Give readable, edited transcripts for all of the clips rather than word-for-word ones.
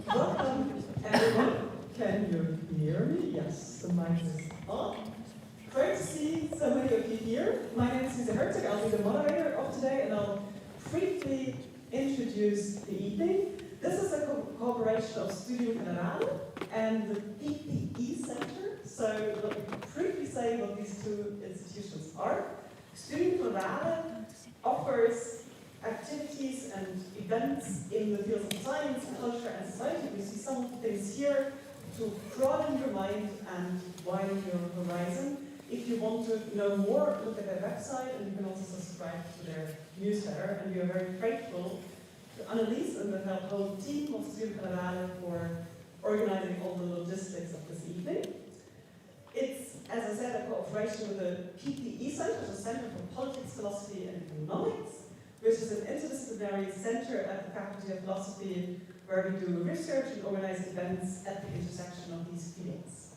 Welcome, everyone. Can you hear me? Yes, the mic is on. Great to see so many of you here. My name is Philippe Van Parijs. I'll be the moderator of today, and I'll briefly introduce the evening. This is a cooperation of Studio Generale and the PPE Center. So let me briefly say what these two institutions are. Studio Generale offers activities and events in the fields of science, culture, and society. We see some things here to broaden your mind and widen your horizon. If you want to know more, look at their website, and you can also subscribe to their newsletter. And we are very grateful to Annelies and the whole team of Studio Generale for organizing all the logistics of this evening. It's, as I said, a cooperation with the PPE Center, the Center for Politics, Philosophy, and Economics, which is an interdisciplinary center at the Faculty of Philosophy where we do research and organize events at the intersection of these fields.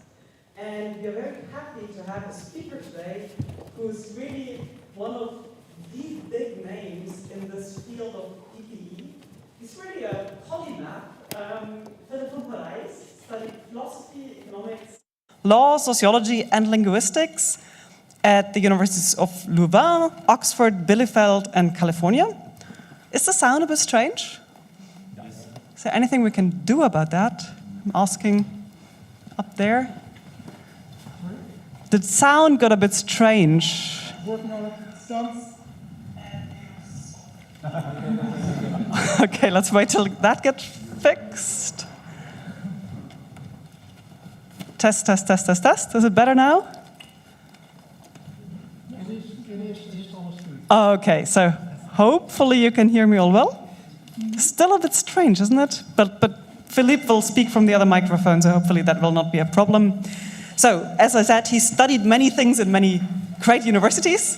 And we are very happy to have a speaker today who's really one of the big names in this field of PPE. He's really a polymath. Philippe Van Parijs studied philosophy, economics, law, sociology, and linguistics at the universities of Louvain, Oxford, Bielefeld, and California. Is the sound a bit strange? Yes. Is there anything we can do about that? I'm asking up there. The sound got a bit strange. Working on it. Sounds. Okay, let's wait till that gets fixed. Test, test, test, test, test. Is it better now? Okay, so hopefully you can hear me all well. Still a bit strange, isn't it? But Philippe will speak from the other microphone, so hopefully that will not be a problem. So, as I said, he studied many things in many great universities.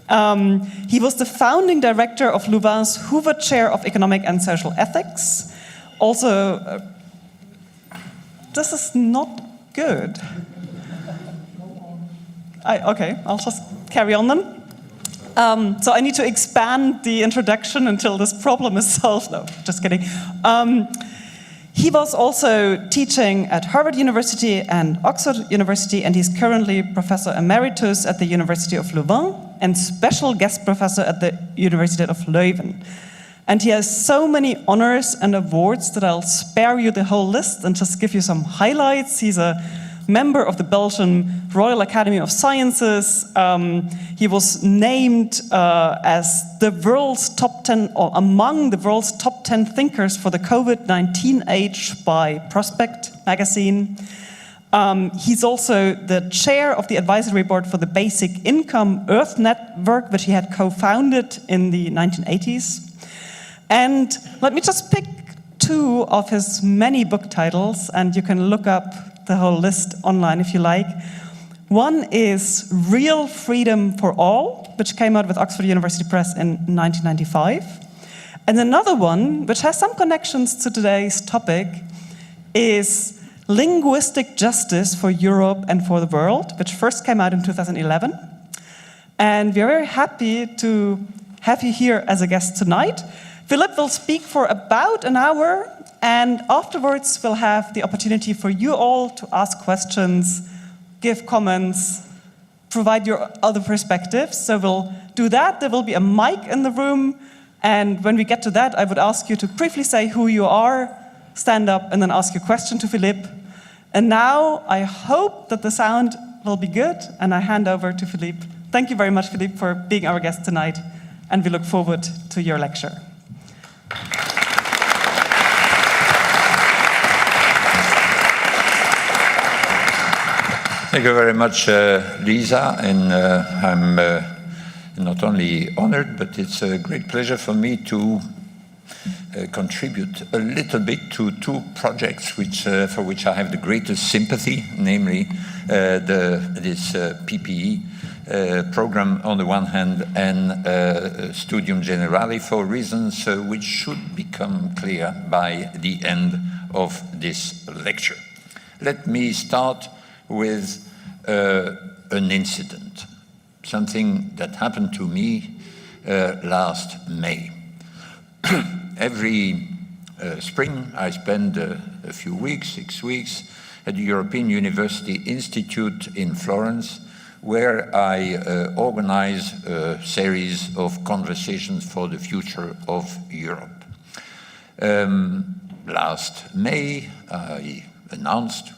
He was the founding director of Louvain's Hoover Chair of Economic and Social Ethics. Also, this is not good. Okay, I'll just carry on then. So I need to expand the introduction until this problem is solved. No, just kidding. He was also teaching at Harvard University and Oxford University, and he's currently Professor Emeritus at the University of Louvain and Special Guest Professor at the University of Leuven. And he has so many honors and awards that I'll spare you the whole list and just give you some highlights. He's a member of the Belgian Royal Academy of Sciences. He was named as the world's top 10, or among the world's top 10 thinkers for the COVID-19 age by Prospect magazine. He's also the chair of the advisory board for the Basic Income Earth Network, which he had co-founded in the 1980s. And let me just pick two of his many book titles, and you can look up the whole list online if you like. One is Real Freedom for All, which came out with Oxford University Press in 1995. And another one, which has some connections to today's topic, is Linguistic Justice for Europe and for the World, which first came out in 2011. And we're very happy to have you here as a guest tonight. Philippe will speak for about an hour, and afterwards we'll have the opportunity for you all to ask questions, give comments, provide your other perspectives. So we'll do that. There will be a mic in the room, and when we get to that, I would ask you to briefly say who you are, stand up, and then ask your question to Philippe. And now I hope that the sound will be good, and I hand over to Philippe. Thank you very much, Philippe, for being our guest tonight, and we look forward to your lecture. Thank you very much, Lisa, and I'm not only honored, but it's a great pleasure for me to contribute a little bit to two projects for which I have the greatest sympathy, namely this PPE program on the one hand and Studium Generale for reasons which should become clear by the end of this lecture. Let me start with an incident, something that happened to me last May. Every spring, I spend a few weeks, 6 weeks, at the European University Institute in Florence, where I organize a series of conversations for the future of Europe. Last May, we announced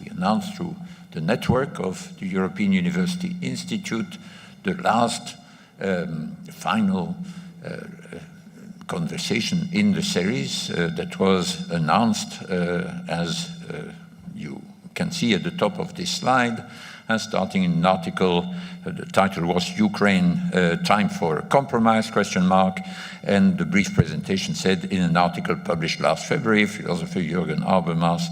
through the network of the European University Institute the last final conversation in the series that was announced as you can see at the top of this slide, and starting in an article, the title was Ukraine, Time for a Compromise, ? And the brief presentation said, in an article published last February, philosopher Jürgen Habermas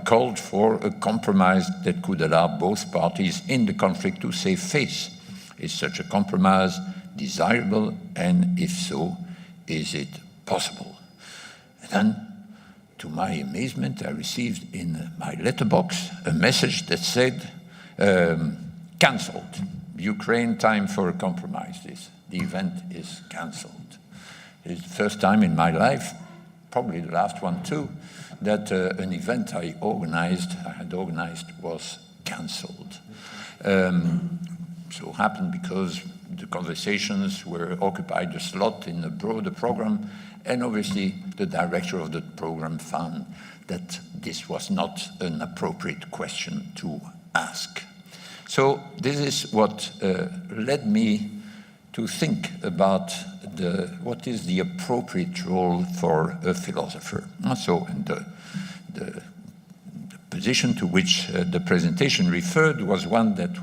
called for a compromise that could allow both parties in the conflict to save face. Is such a compromise desirable, and if so, is it possible? And then, to my amazement, I received in my letterbox a message that said, cancelled. Ukraine, time for a compromise. The event is cancelled. It's the first time in my life, probably the last one too, that an event I had organized was cancelled. So happened because the conversations were occupied a slot in a broader program, and obviously the director of the program found that this was not an appropriate question to ask. So this is what led me to think about what is the appropriate role for a philosopher. So the position to which the presentation referred was one that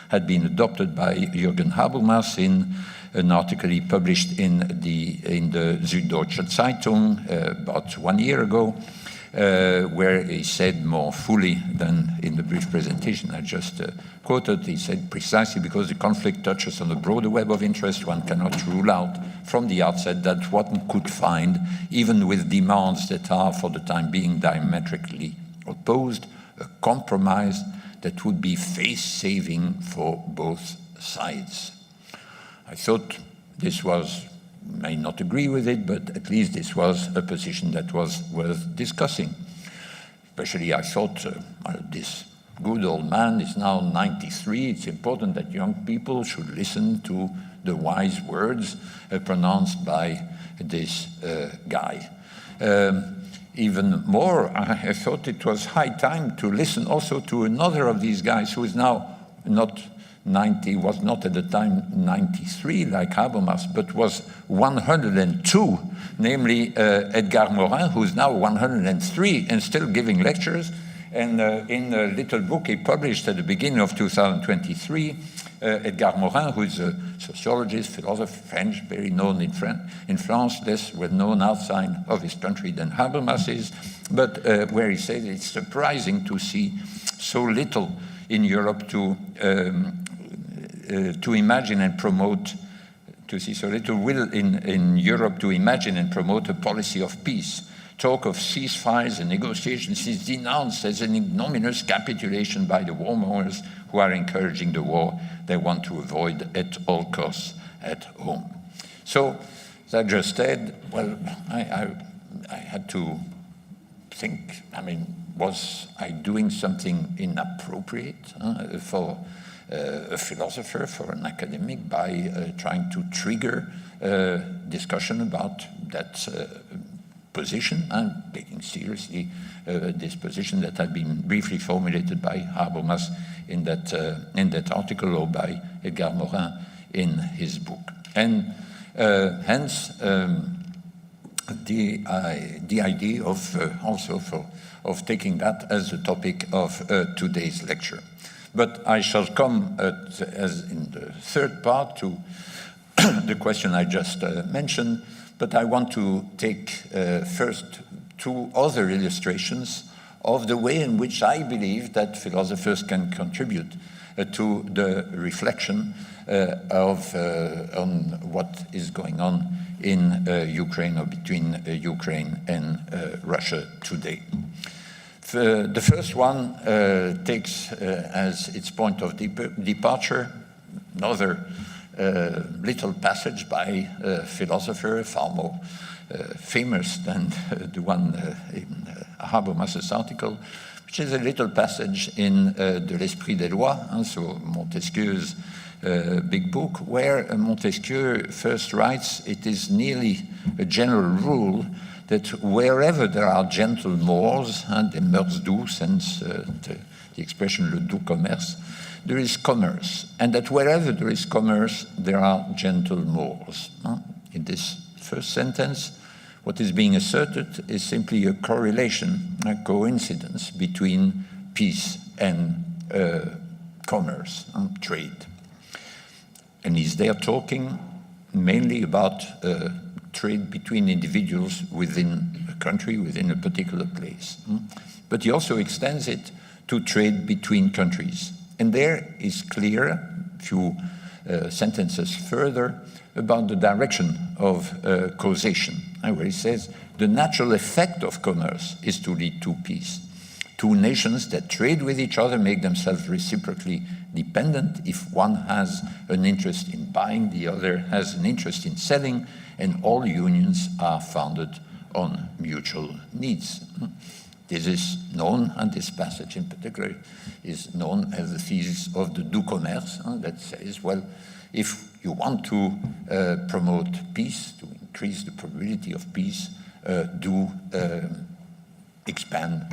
had been adopted by Jürgen Habermas in an article he published in the Süddeutsche Zeitung about 1 year ago, where he said more fully than in the brief presentation I just quoted. He said, precisely because the conflict touches on a broader web of interest, one cannot rule out from the outset that one could find, even with demands that are for the time being diametrically opposed, a compromise that would be face-saving for both sides. I thought this may not agree with it, but at least this was a position that was worth discussing. Especially I thought this good old man is now 93. It's important that young people should listen to the wise words pronounced by this guy. Even more, I thought it was high time to listen also to another of these guys who is now not 90, was not at the time 93 like Habermas, but was 102, namely Edgar Morin, who's now 103 and still giving lectures. And in a little book he published at the beginning of 2023, Edgar Morin, who is a sociologist, philosopher, French, very known in France, less well known outside of his country than Habermas is, but where he says it's surprising to see so little in Europe to imagine and promote, to see so little will in Europe to imagine and promote a policy of peace. Talk of ceasefires and negotiations is denounced as an ignominious capitulation by the warmongers who are encouraging the war they want to avoid at all costs at home. So, as I just said, well, I had to think, was I doing something inappropriate for a philosopher, for an academic, by trying to trigger discussion about that position, and taking seriously this position that had been briefly formulated by Habermas in that article, or by Edgar Morin in his book. And hence, the idea of of taking that as the topic of today's lecture. But I shall come as in the third part to the question I just mentioned, but I want to take first two other illustrations of the way in which I believe that philosophers can contribute to the reflection on what is going on in Ukraine or between Ukraine and Russia today. The first one takes as its point of departure another little passage by a philosopher far more famous than the one in Habermas's article, which is a little passage in De l'Esprit des Lois, so Montesquieu's big book, where Montesquieu first writes, it is nearly a general rule that wherever there are gentle mores, des mœurs douces, hence the expression le doux commerce, there is commerce, and that wherever there is commerce, there are gentle mores. In this first sentence, what is being asserted is simply a correlation, a coincidence between peace and commerce and trade. And he's there talking mainly about trade between individuals within a country, within a particular place. But he also extends it to trade between countries. And there is clear, a few sentences further, about the direction of causation, where he says, the natural effect of commerce is to lead to peace. Two nations that trade with each other make themselves reciprocally dependent. If one has an interest in buying, the other has an interest in selling, and all unions are founded on mutual needs. This is known, and this passage in particular is known as the thesis of the doux commerce, that says, well, if you want to promote peace, to increase the probability of peace, do expand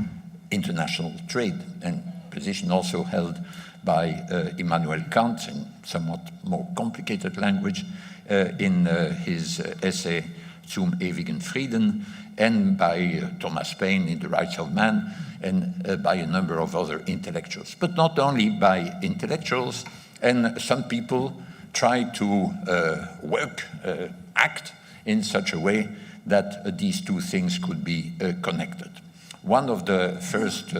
international trade, and position also held by Immanuel Kant in somewhat more complicated language in his essay Zum ewigen Frieden, and by Thomas Paine in The Rights of Man, and by a number of other intellectuals. But not only by intellectuals, and some people try to act in such a way that these two things could be connected. One of the first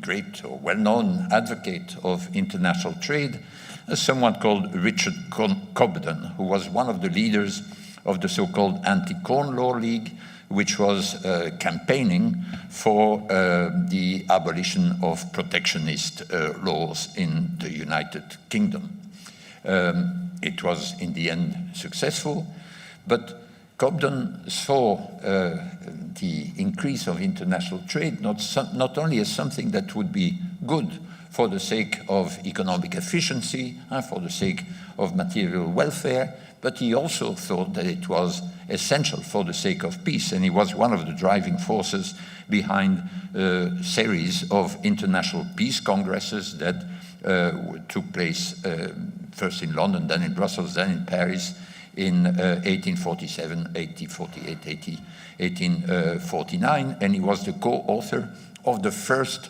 great or well-known advocate of international trade is someone called Richard Cobden, who was one of the leaders of the so-called Anti-Corn Law League, which was campaigning for the abolition of protectionist laws in the United Kingdom. It was in the end successful, but Cobden saw the increase of international trade not only as something that would be good for the sake of economic efficiency and for the sake of material welfare, but he also thought that it was essential for the sake of peace, and he was one of the driving forces behind a series of international peace congresses that took place first in London, then in Brussels, then in Paris in 1847, 1848, 1849, and he was the co-author of the first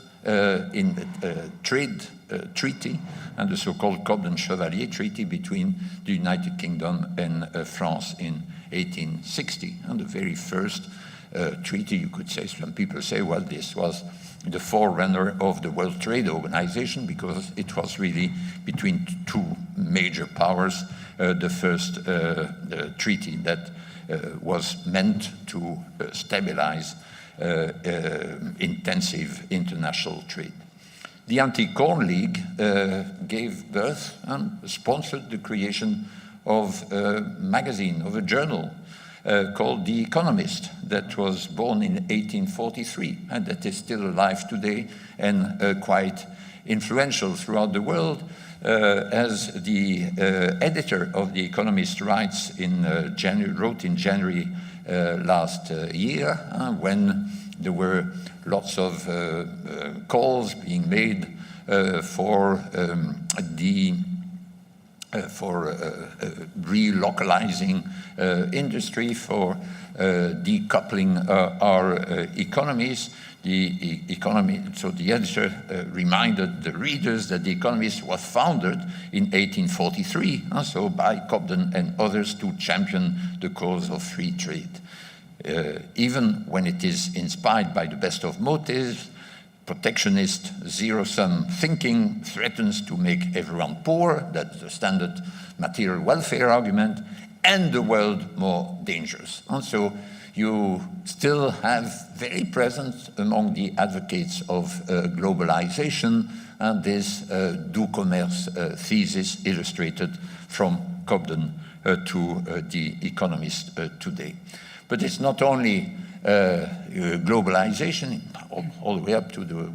trade treaty, and the so-called Cobden-Chevalier Treaty between the United Kingdom and France in 1860. And the very first treaty, you could say, some people say, well, this was the forerunner of the World Trade Organization, because it was really between two major powers, the first treaty that was meant to stabilize intensive international trade. The Anti-Corn League gave birth and sponsored the creation of a magazine, of a journal called The Economist, that was born in 1843 and that is still alive today and quite influential throughout the world. As the editor of The Economist wrote in January last year, when there were lots of calls being made for the relocalizing industry, for decoupling our economies. The editor reminded the readers that The Economist was founded in 1843, so by Cobden and others, to champion the cause of free trade. Even when it is inspired by the best of motives, protectionist zero-sum thinking threatens to make everyone poor, that's the standard material welfare argument, and the world more dangerous. And so you still have very present among the advocates of globalization this du commerce thesis illustrated from Cobden to The Economist today. But it's not only globalization, all the way up to the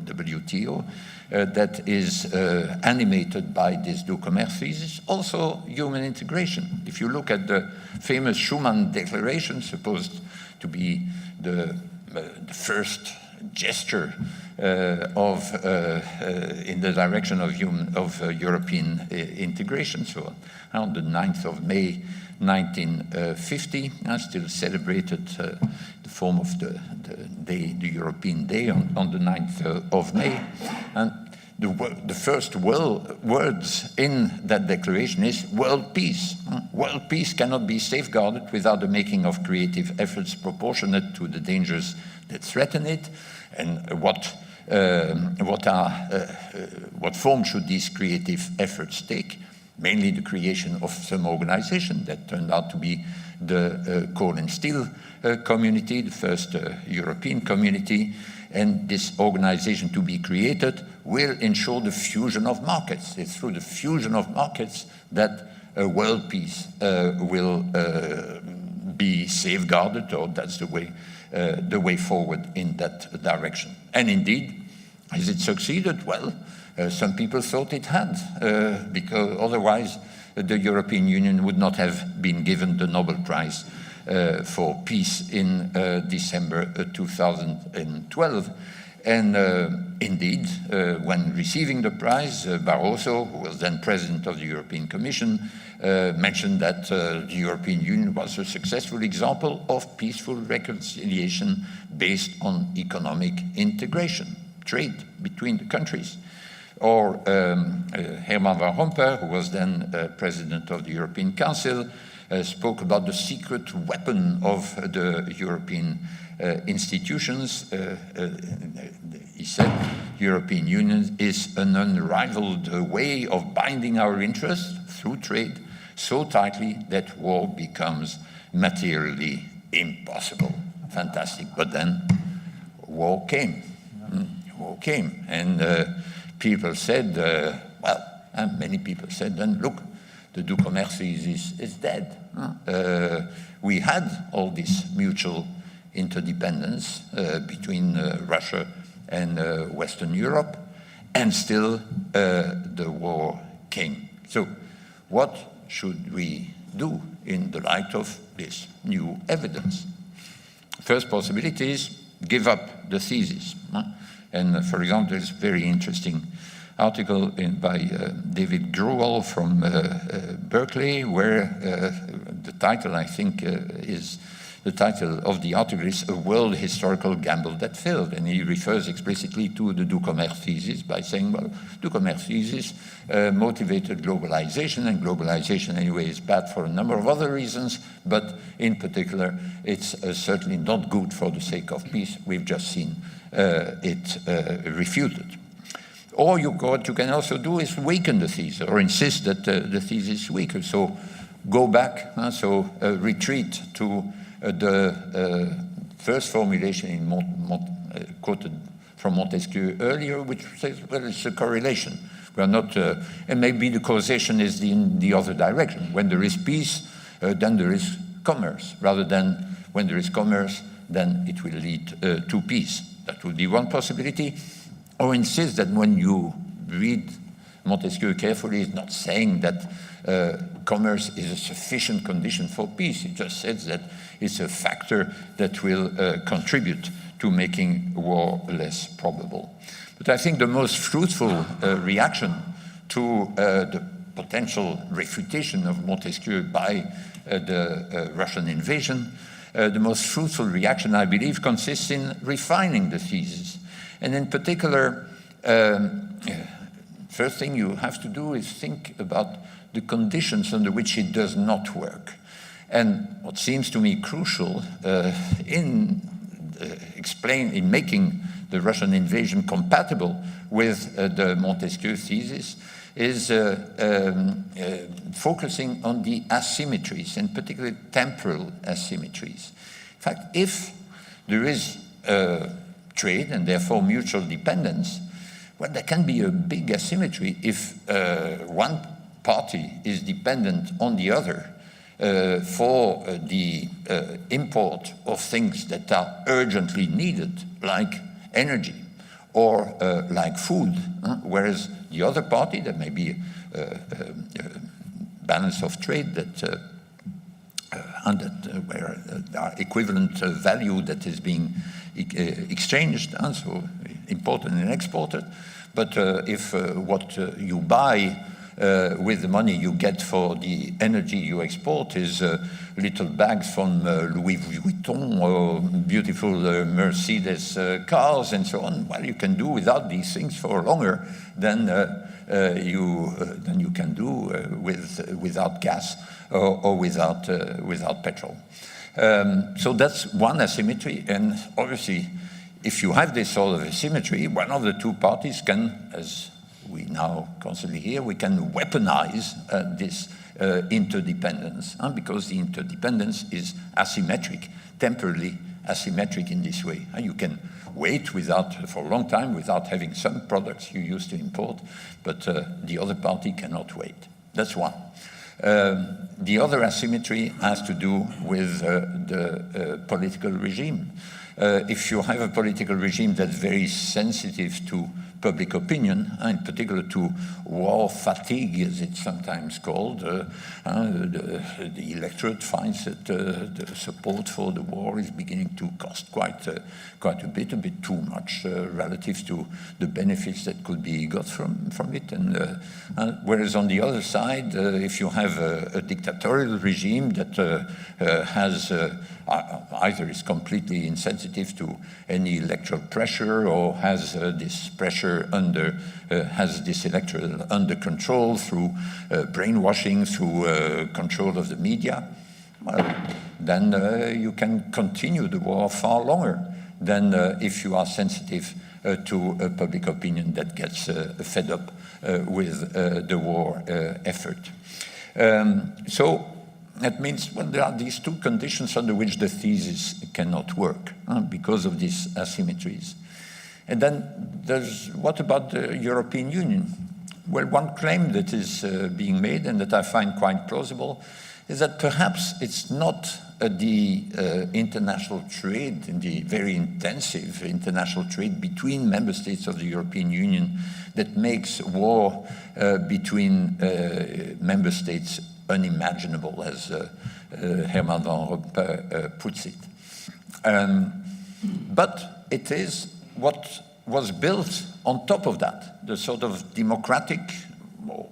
WTO, that is animated by this du commerce thesis, also human integration. If you look at the famous Schuman Declaration, supposed to be the first gesture in the direction of European integration, so on the 9th of May 1950, still celebrated the form of the European Day on the 9th of May. And the first words in that declaration is world peace. World peace cannot be safeguarded without the making of creative efforts proportionate to the dangers that threaten it. And what form should these creative efforts take? Mainly the creation of some organization that turned out to be the coal and steel community, the first European community. And this organization to be created will ensure the fusion of markets. It's through the fusion of markets that world peace will be safeguarded, or that's the way forward in that direction. And indeed, has it succeeded? Well, some people thought it had, because otherwise the European Union would not have been given the Nobel Prize for Peace in December 2012. And indeed, when receiving the prize, Barroso, who was then president of the European Commission, mentioned that the European Union was a successful example of peaceful reconciliation based on economic integration, trade between the countries. Or Herman Van Rompuy, who was then president of the European Council, spoke about the secret weapon of the European institutions. He said, the European Union is an unrivaled way of binding our interests through trade so tightly that war becomes materially impossible. Fantastic. But then war came. War came. And people said, many people said, then look, the du commerce is dead. We had all this mutual interdependence between Russia and Western Europe, and still the war came. So what should we do in the light of this new evidence? First possibility is give up the thesis. And for example, there's a very interesting article by David Grewal from Berkeley, where the title, I think, the title of the article is A World Historical Gamble That Failed. And he refers explicitly to the du commerce thesis by saying, well, du commerce thesis motivated globalization, and globalization anyway is bad for a number of other reasons, but in particular, it's certainly not good for the sake of peace. We've just seen it refuted. Or what you can also do is weaken the thesis, or insist that the thesis is weaker. So go back, retreat to the first formulation quoted from Montesquieu earlier, which says, well, it's a correlation. We are not, and maybe the causation is in the other direction. When there is peace, then there is commerce, rather than when there is commerce, then it will lead to peace. That would be one possibility. Or insist that when you read Montesquieu carefully, he's not saying that commerce is a sufficient condition for peace. He just says that it's a factor that will contribute to making war less probable. But I think the most fruitful reaction to the potential refutation of Montesquieu by the Russian invasion, the most fruitful reaction, I believe, consists in refining the thesis. And in particular, first thing you have to do is think about the conditions under which it does not work. And what seems to me crucial in making the Russian invasion compatible with the Montesquieu thesis is focusing on the asymmetries, and particularly temporal asymmetries. In fact, if there is trade and therefore mutual dependence, well, there can be a big asymmetry if one party is dependent on the other for the import of things that are urgently needed, like energy or like food, whereas the other party, there may be a balance of trade that where there are equivalent value that is being exchanged, so imported and exported. But if what you buy with the money you get for the energy you export is little bags from Louis Vuitton or beautiful Mercedes cars and so on, well, you can do without these things for longer than you can do without gas or without petrol. So that's one asymmetry, and obviously if you have this sort of asymmetry, one of the two parties can, as we now constantly hear, we can weaponize this interdependence, because the interdependence is asymmetric, temporally asymmetric in this way. You can wait for a long time without having some products you used to import, but the other party cannot wait. That's one. The other asymmetry has to do with the political regime. If you have a political regime that's very sensitive to public opinion, in particular to war fatigue, as it's sometimes called, the electorate finds that the support for the war is beginning to cost quite a bit too much relative to the benefits that could be got from it. And whereas on the other side, if you have a dictatorial regime that has either is completely insensitive to any electoral pressure or has this pressure has this electorate under control through brainwashing, through control of the media, well, then you can continue the war far longer than if you are sensitive to a public opinion that gets fed up with the war effort. So that means, well, there are these two conditions under which the thesis cannot work because of these asymmetries. And then what about the European Union? Well, one claim that is being made and that I find quite plausible is that perhaps it's not the international trade, the very intensive international trade between member states of the European Union that makes war between member states unimaginable, as Herman Van Rompuy puts it. But it is what was built on top of that, the sort of democratic, or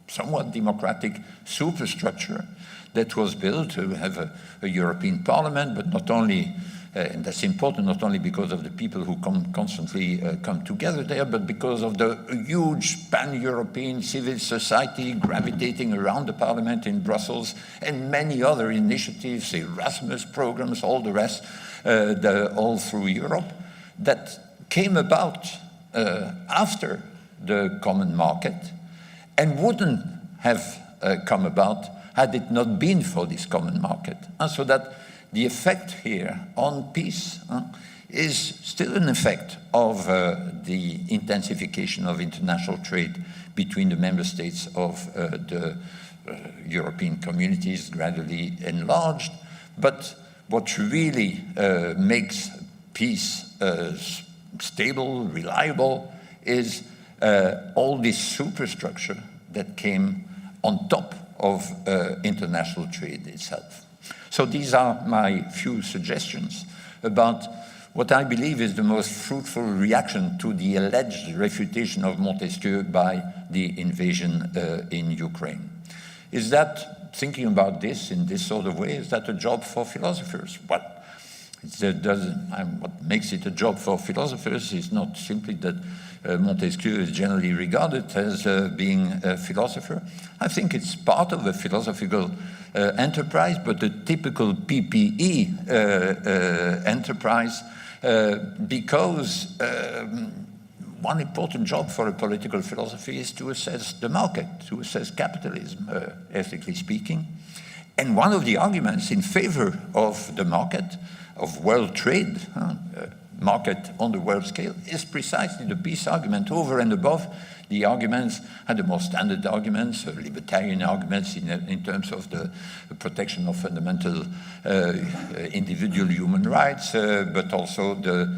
somewhat democratic superstructure that was built to have a European Parliament, but not only, and that's important not only because of the people who constantly come together there, but because of the huge pan-European civil society gravitating around the Parliament in Brussels and many other initiatives, Erasmus programs, all the rest, all through Europe, that came about after the common market and wouldn't have come about had it not been for this common market. So that the effect here on peace is still an effect of the intensification of international trade between the member states of the European communities gradually enlarged. But what really makes peace stable, reliable, is all this superstructure that came on top of international trade itself. So these are my few suggestions about what I believe is the most fruitful reaction to the alleged refutation of Montesquieu by the invasion in Ukraine. Is that, thinking about this in this sort of way, is that a job for philosophers? Well, what makes it a job for philosophers is not simply that Montesquieu is generally regarded as being a philosopher. I think it's part of a philosophical enterprise, but a typical PPE enterprise, because one important job for a political philosophy is to assess the market, to assess capitalism, ethically speaking. And one of the arguments in favor of the market, of world trade, market on the world scale, is precisely the peace argument, over and above the arguments, and the more standard arguments, libertarian arguments in terms of the protection of fundamental individual human rights, but also the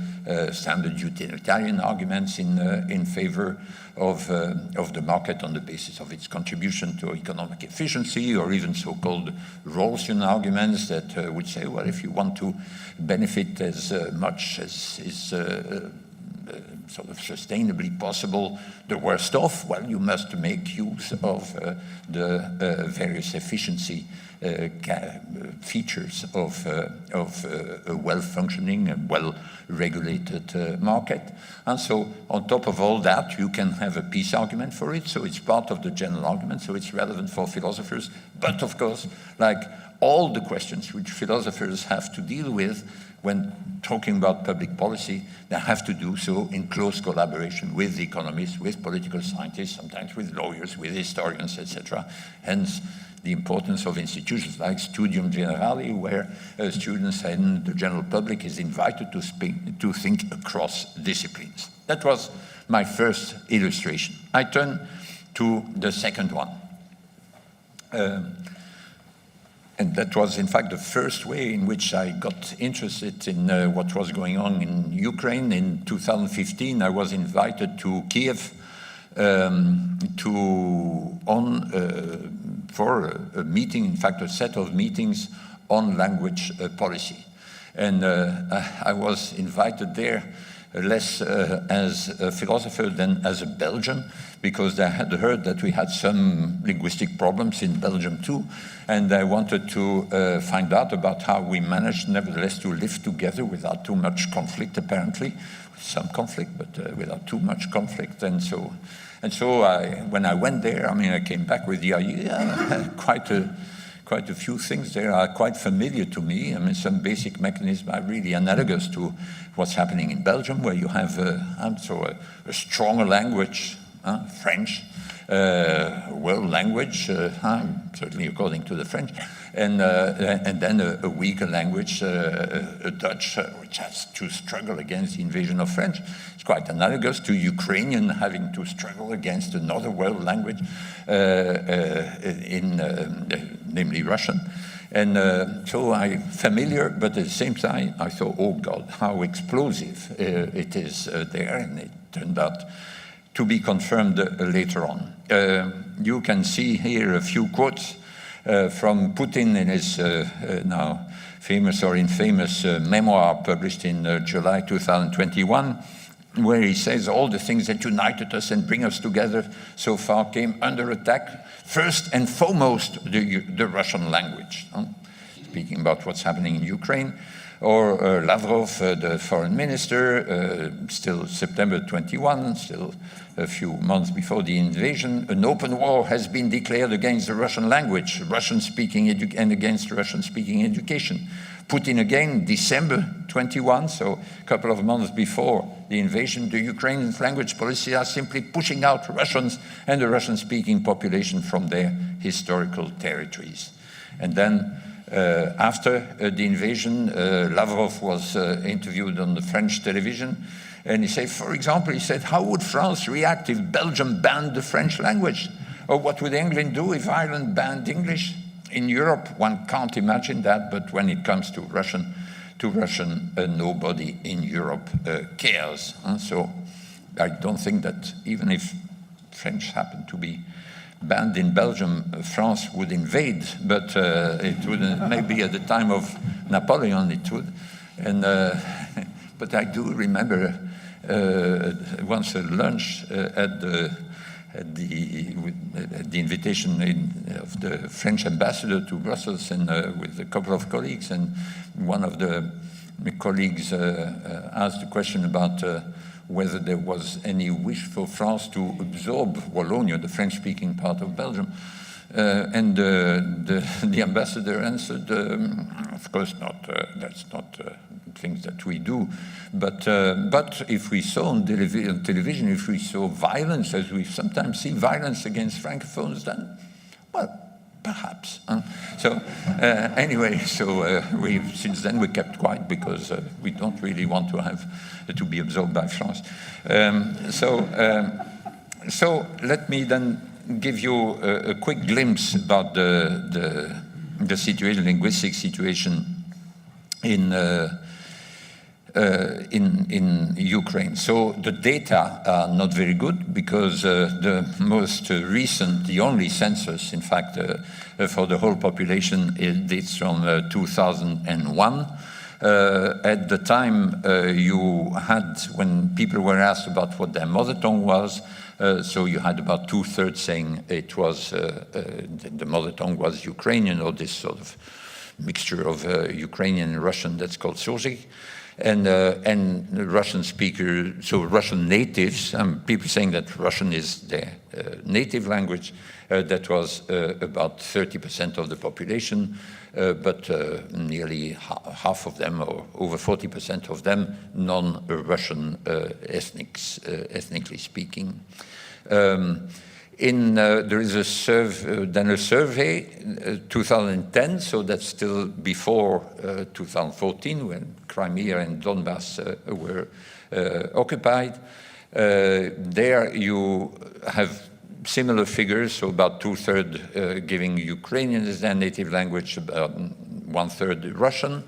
standard utilitarian arguments in favor of the market on the basis of its contribution to economic efficiency, or even so-called Rawlsian arguments that would say, well, if you want to benefit as much as is sort of sustainably possible, the worst off, well, you must make use of the various efficiency features of a well-functioning and well-regulated market. And so on top of all that, you can have a peace argument for it, so it's part of the general argument, so it's relevant for philosophers. But of course, like all the questions which philosophers have to deal with when talking about public policy, they have to do so in close collaboration with economists, with political scientists, sometimes with lawyers, with historians, etc. Hence, the importance of institutions like Studium Generale, where students and the general public is invited to think across disciplines. That was my first illustration. I turn to the second one. And that was, in fact, the first way in which I got interested in what was going on in Ukraine. In 2015, I was invited to Kiev for a meeting, in fact, a set of meetings on language policy. And I was invited there less as a philosopher than as a Belgian, because I had heard that we had some linguistic problems in Belgium too, and I wanted to find out about how we managed nevertheless to live together without too much conflict, apparently. Some conflict, but without too much conflict. And so when I went there, I mean, I came back with the idea, quite a few things there are quite familiar to me. I mean, some basic mechanisms are really analogous to what's happening in Belgium, where you have a stronger language, French, world language, certainly according to the French, and then a weaker language, Dutch, which has to struggle against the invasion of French. It's quite analogous to Ukrainian having to struggle against another world language, namely Russian. And so I'm familiar, but at the same time, I thought, oh God, how explosive it is there, and it turned out to be confirmed later on. You can see here a few quotes from Putin in his now famous or infamous memoir published in July 2021, where he says all the things that united us and bring us together so far came under attack, first and foremost the Russian language. Speaking about what's happening in Ukraine. Or Lavrov, the foreign minister, still September 21, still a few months before the invasion, an open war has been declared against the Russian language, Russian-speaking and against Russian-speaking education. Putin again, December 21, so a couple of months before the invasion, the Ukrainian language policy are simply pushing out Russians and the Russian-speaking population from their historical territories. And then after the invasion, Lavrov was interviewed on the French television, and he said, for example, he said, how would France react if Belgium banned the French language? Or what would England do if Ireland banned English? In Europe, one can't imagine that, but when it comes to Russian, nobody in Europe cares. So I don't think that even if French happen to be banned in Belgium, France would invade, but it would maybe at the time of Napoleon it would. And but I do remember once a lunch at the invitation of the French ambassador to Brussels, and with a couple of colleagues, and one of the colleagues asked a question about whether there was any wish for France to absorb Wallonia, the French-speaking part of Belgium. And the ambassador answered, of course not, that's not things that we do. But if we saw on television, if we saw violence, as we sometimes see violence against Francophones, then, well, perhaps. So anyway, so since then we kept quiet because we don't really want to have to be absorbed by France. So let me then give you a quick glimpse about the situation, linguistic situation in Ukraine. So the data are not very good because the most recent, the only census, in fact, for the whole population, it dates from 2001. At the time you had, when people were asked about what their mother tongue was, so you had about 2/3 saying it was, the mother tongue was Ukrainian, or this sort of mixture of Ukrainian and Russian that's called Surzik. And Russian speakers, so Russian natives, people saying that Russian is their native language, that was about 30% of the population, but nearly half of them, or over 40% of them, non-Russian ethnically speaking. There is a survey, 2010, so that's still before 2014, when Crimea and Donbass were occupied. There you have similar figures, so about 2/3 giving Ukrainian as their native language, about 1/3 Russian.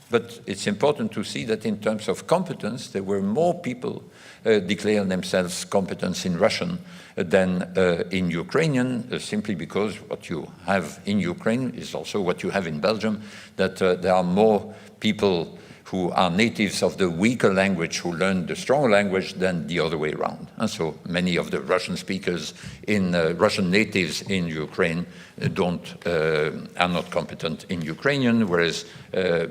But it's important to see that in terms of competence, there were more people declaring themselves competent in Russian than in Ukrainian, simply because what you have in Ukraine is also what you have in Belgium, that there are more people who are natives of the weaker language who learn the stronger language than the other way around. And so many of the Russian speakers Russian natives in Ukraine are not competent in Ukrainian, whereas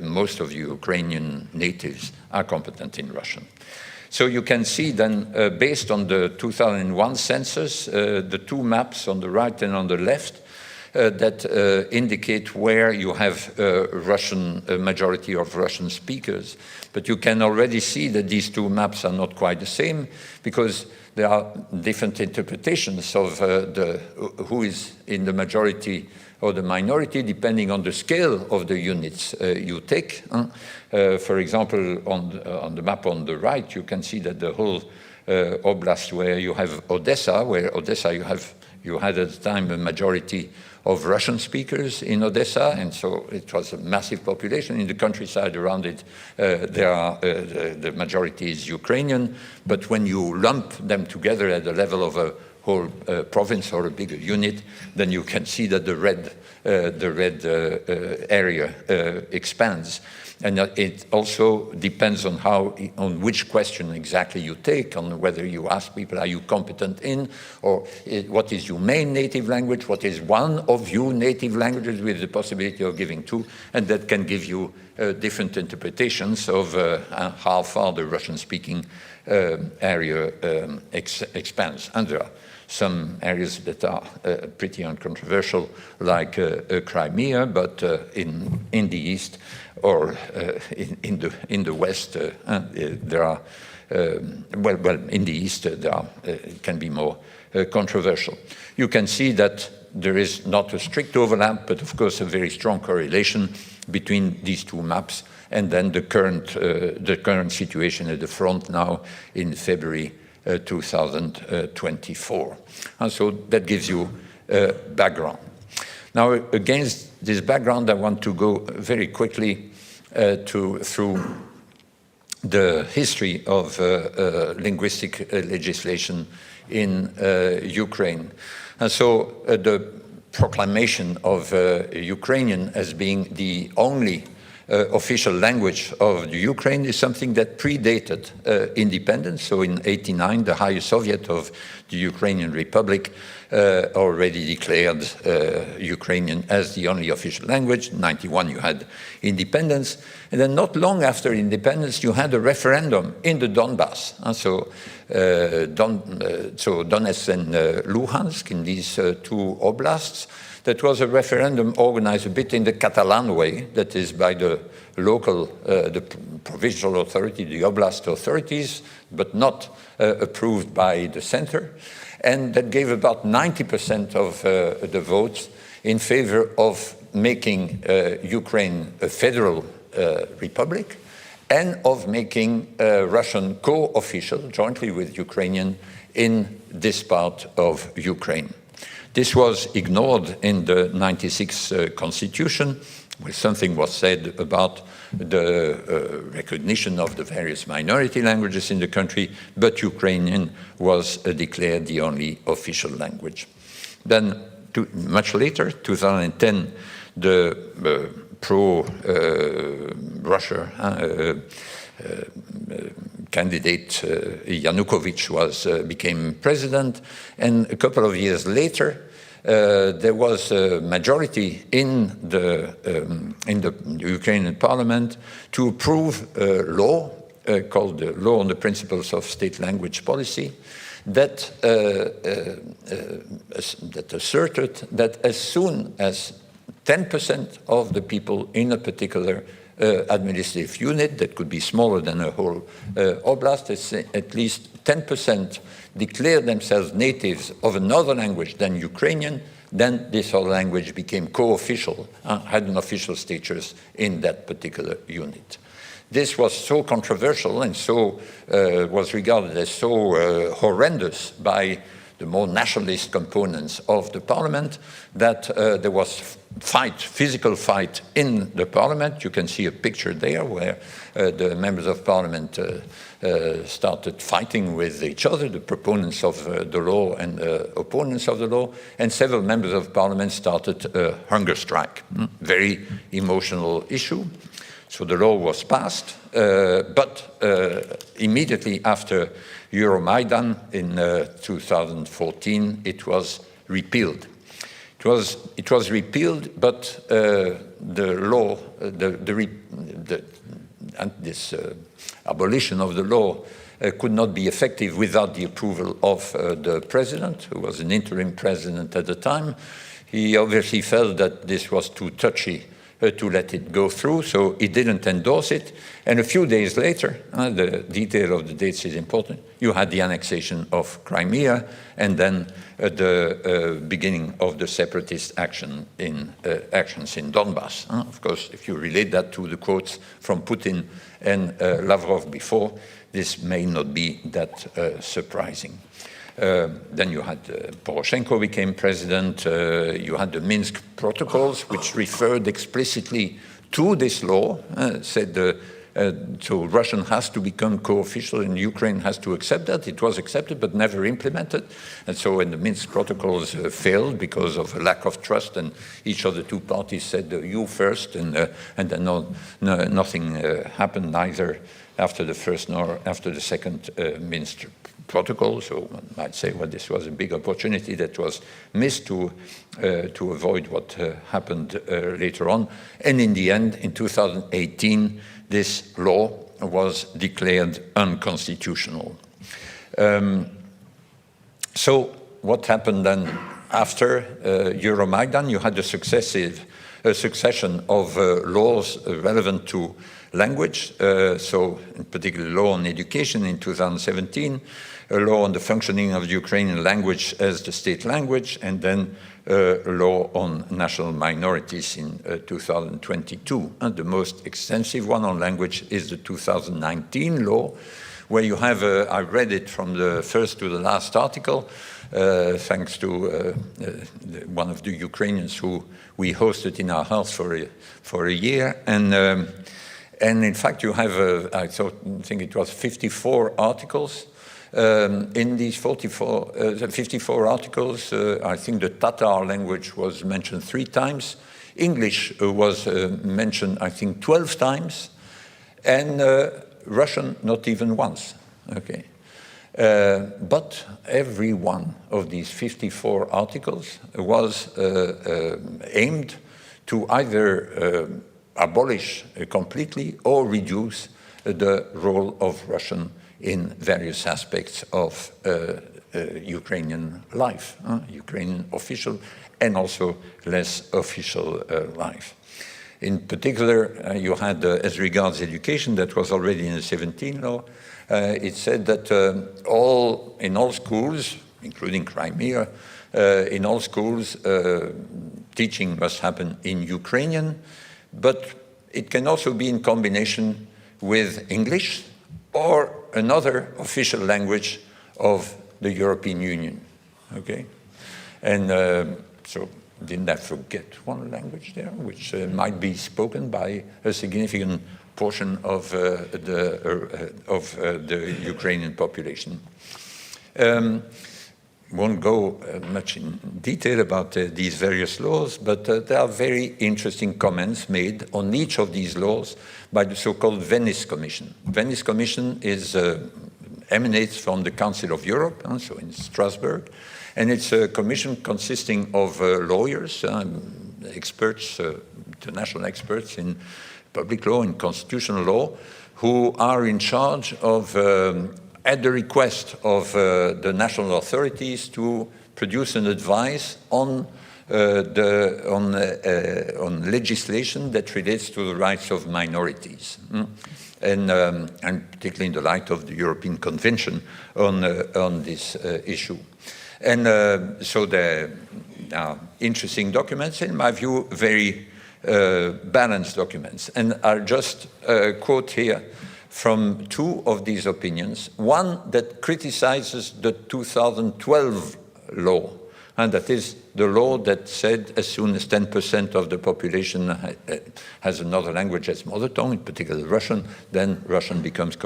most of Ukrainian natives are competent in Russian. So you can see then, based on the 2001 census, the two maps on the right and on the left, that indicate where you have a majority of Russian speakers. But you can already see that these two maps are not quite the same, because there are different interpretations of who is in the majority or the minority, depending on the scale of the units you take. For example, on the map on the right, you can see that the whole oblast where you have Odessa, you had at the time a majority of Russian speakers in Odessa, and so it was a massive population. In the countryside around it, the majority is Ukrainian, but when you lump them together at the level of a whole province or a bigger unit, then you can see that the red area expands. And it also depends on which question exactly you take, on whether you ask people, are you competent in, or what is your main native language, what is one of your native languages, with the possibility of giving two, and that can give you different interpretations of how far the Russian-speaking area expands. And there are some areas that are pretty uncontroversial, like Crimea, but in the east or in the west, there are in the east it can be more controversial. You can see that there is not a strict overlap, but of course a very strong correlation between these two maps, and then the current situation at the front now in February 2024. And so that gives you background. Now, against this background, I want to go very quickly through the history of linguistic legislation in Ukraine. And so the proclamation of Ukrainian as being the only official language of the Ukraine is something that predated independence. So in 1989, the Higher Soviet of the Ukrainian Republic already declared Ukrainian as the only official language. In 1991, you had independence. And then not long after independence, you had a referendum in the Donbass. So Donetsk and Luhansk, in these two oblasts, that was a referendum organized a bit in the Catalan way, that is by the local, the provincial authority, the oblast authorities, but not approved by the center. And that gave about 90% of the votes in favor of making Ukraine a federal republic and of making Russian co-official, jointly with Ukrainian, in this part of Ukraine. This was ignored in the 96 constitution, where something was said about the recognition of the various minority languages in the country, but Ukrainian was declared the only official language. Then, much later, 2010, the pro-Russia candidate Yanukovych became president, and a couple of years later, there was a majority in the Ukrainian parliament to approve a law called the Law on the Principles of State Language Policy that asserted that as soon as 10% of the people in a particular administrative unit, that could be smaller than a whole oblast, at least 10% declared themselves natives of another language than Ukrainian, then this whole language became co-official, had an official status in that particular unit. This was so controversial and so was regarded as so horrendous by the more nationalist components of the parliament that there was physical fight in the parliament. You can see a picture there where the members of parliament started fighting with each other, the proponents of the law and opponents of the law, and several members of parliament started a hunger strike. Very emotional issue. So the law was passed, but immediately after Euromaidan in 2014, it was repealed. It was repealed, but the law, this abolition of the law could not be effective without the approval of the president, who was an interim president at the time. He obviously felt that this was too touchy to let it go through, so he didn't endorse it. And a few days later, the detail of the dates is important, you had the annexation of Crimea and then the beginning of the separatist actions in Donbass. Of course, if you relate that to the quotes from Putin and Lavrov before, this may not be that surprising. Then you had Poroshenko became president. You had the Minsk protocols, which referred explicitly to this law, said so Russian has to become co-official and Ukraine has to accept that. It was accepted but never implemented. And so when the Minsk protocols failed because of a lack of trust, and each of the two parties said you first, and then nothing happened, neither after the first nor after the second Minsk protocol. So one might say, well, this was a big opportunity that was missed to avoid what happened later on. And in the end, in 2018, this law was declared unconstitutional. So what happened then after Euromaidan? You had a succession of laws relevant to language, so in particular law on education in 2017, a law on the functioning of the Ukrainian language as the state language, and then a law on national minorities in 2022. And the most extensive one on language is the 2019 law, where you have, I read it from the first to the last article, thanks to one of the Ukrainians who we hosted in our house for a year. And in fact, you have, I think it was 54 articles. In these 54 articles, I think the Tatar language was mentioned 3 times. English was mentioned, I think, 12 times, and Russian not even once. Okay. But every one of these 54 articles was aimed to either abolish completely or reduce the role of Russian in various aspects of Ukrainian life, Ukrainian official and also less official life. In particular, you had, as regards education, that was already in the 17th law. It said that in all schools, including Crimea, in all schools, teaching must happen in Ukrainian, but it can also be in combination with English or another official language of the European Union. Okay, and so didn't I forget one language there, which might be spoken by a significant portion of the Ukrainian population. Won't go much in detail about these various laws, but there are very interesting comments made on each of these laws by the so-called Venice Commission. Venice Commission emanates from the Council of Europe, so in Strasbourg, and it's a commission consisting of lawyers, experts, international experts in public law and constitutional law, who are in charge of, at the request of the national authorities, to produce an advice on legislation that relates to the rights of minorities, and particularly in the light of the European Convention on this issue. And so there are interesting documents, in my view, very balanced documents. And I'll just quote here from two of these opinions. One that criticizes the 2012 law, and that is the law that said as soon as 10% of the population has another language as mother tongue, in particular Russian, then Russian becomes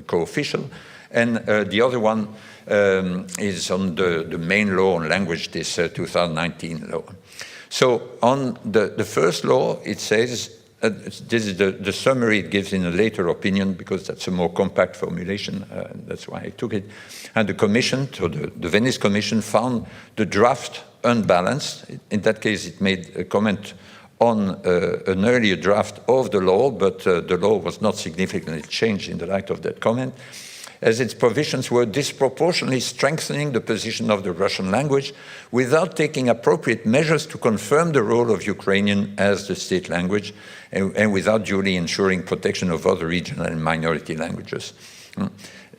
co-official. And the other one is on the main law on language, this 2019 law. So on the first law, it says, this is the summary it gives in a later opinion, because that's a more compact formulation, that's why I took it. And the commission, so the Venice Commission, found the draft unbalanced. In that case, it made a comment on an earlier draft of the law, but the law was not significantly changed in the light of that comment, as its provisions were disproportionately strengthening the position of the Russian language without taking appropriate measures to confirm the role of Ukrainian as the state language, and without duly ensuring protection of other regional and minority languages.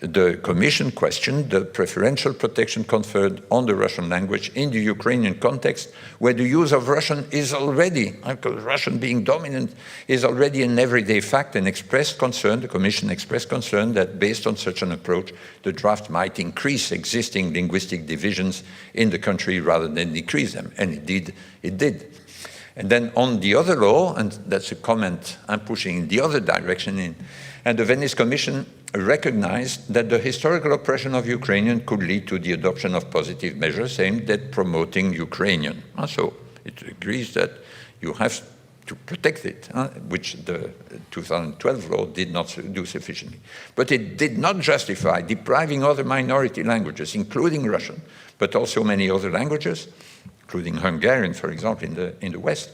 The Commission questioned the preferential protection conferred on the Russian language in the Ukrainian context, where the use of Russian is already, Russian being dominant, is already an everyday fact, and expressed concern, the Commission expressed concern that based on such an approach, the draft might increase existing linguistic divisions in the country rather than decrease them. And indeed, it did. And then on the other law, and that's a comment I'm pushing in the other direction, and the Venice Commission recognized that the historical oppression of Ukrainian could lead to the adoption of positive measures aimed at promoting Ukrainian. So it agrees that you have to protect it, which the 2012 law did not do sufficiently. But it did not justify depriving other minority languages, including Russian, but also many other languages, including Hungarian, for example, in the West,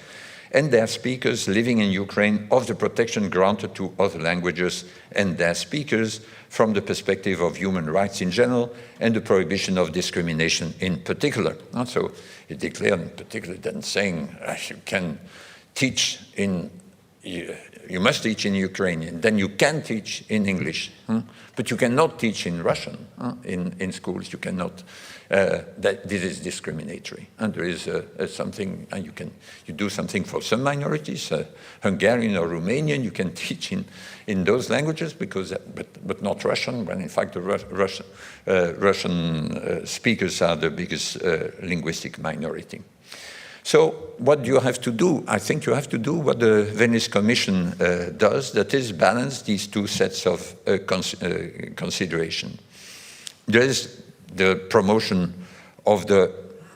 and their speakers living in Ukraine of the protection granted to other languages and their speakers from the perspective of human rights in general and the prohibition of discrimination in particular. So it declared in particular then saying you can teach in, you must teach in Ukrainian, then you can teach in English, but you cannot teach in Russian in schools. You cannot. That this is discriminatory, and there is something, and you do something for some minorities, Hungarian or Romanian. You can teach in those languages because, but not Russian. When in fact the Russian speakers are the biggest linguistic minority. So what do you have to do? I think you have to do what the Venice Commission does, that is balance these two sets of consideration. There is the promotion of the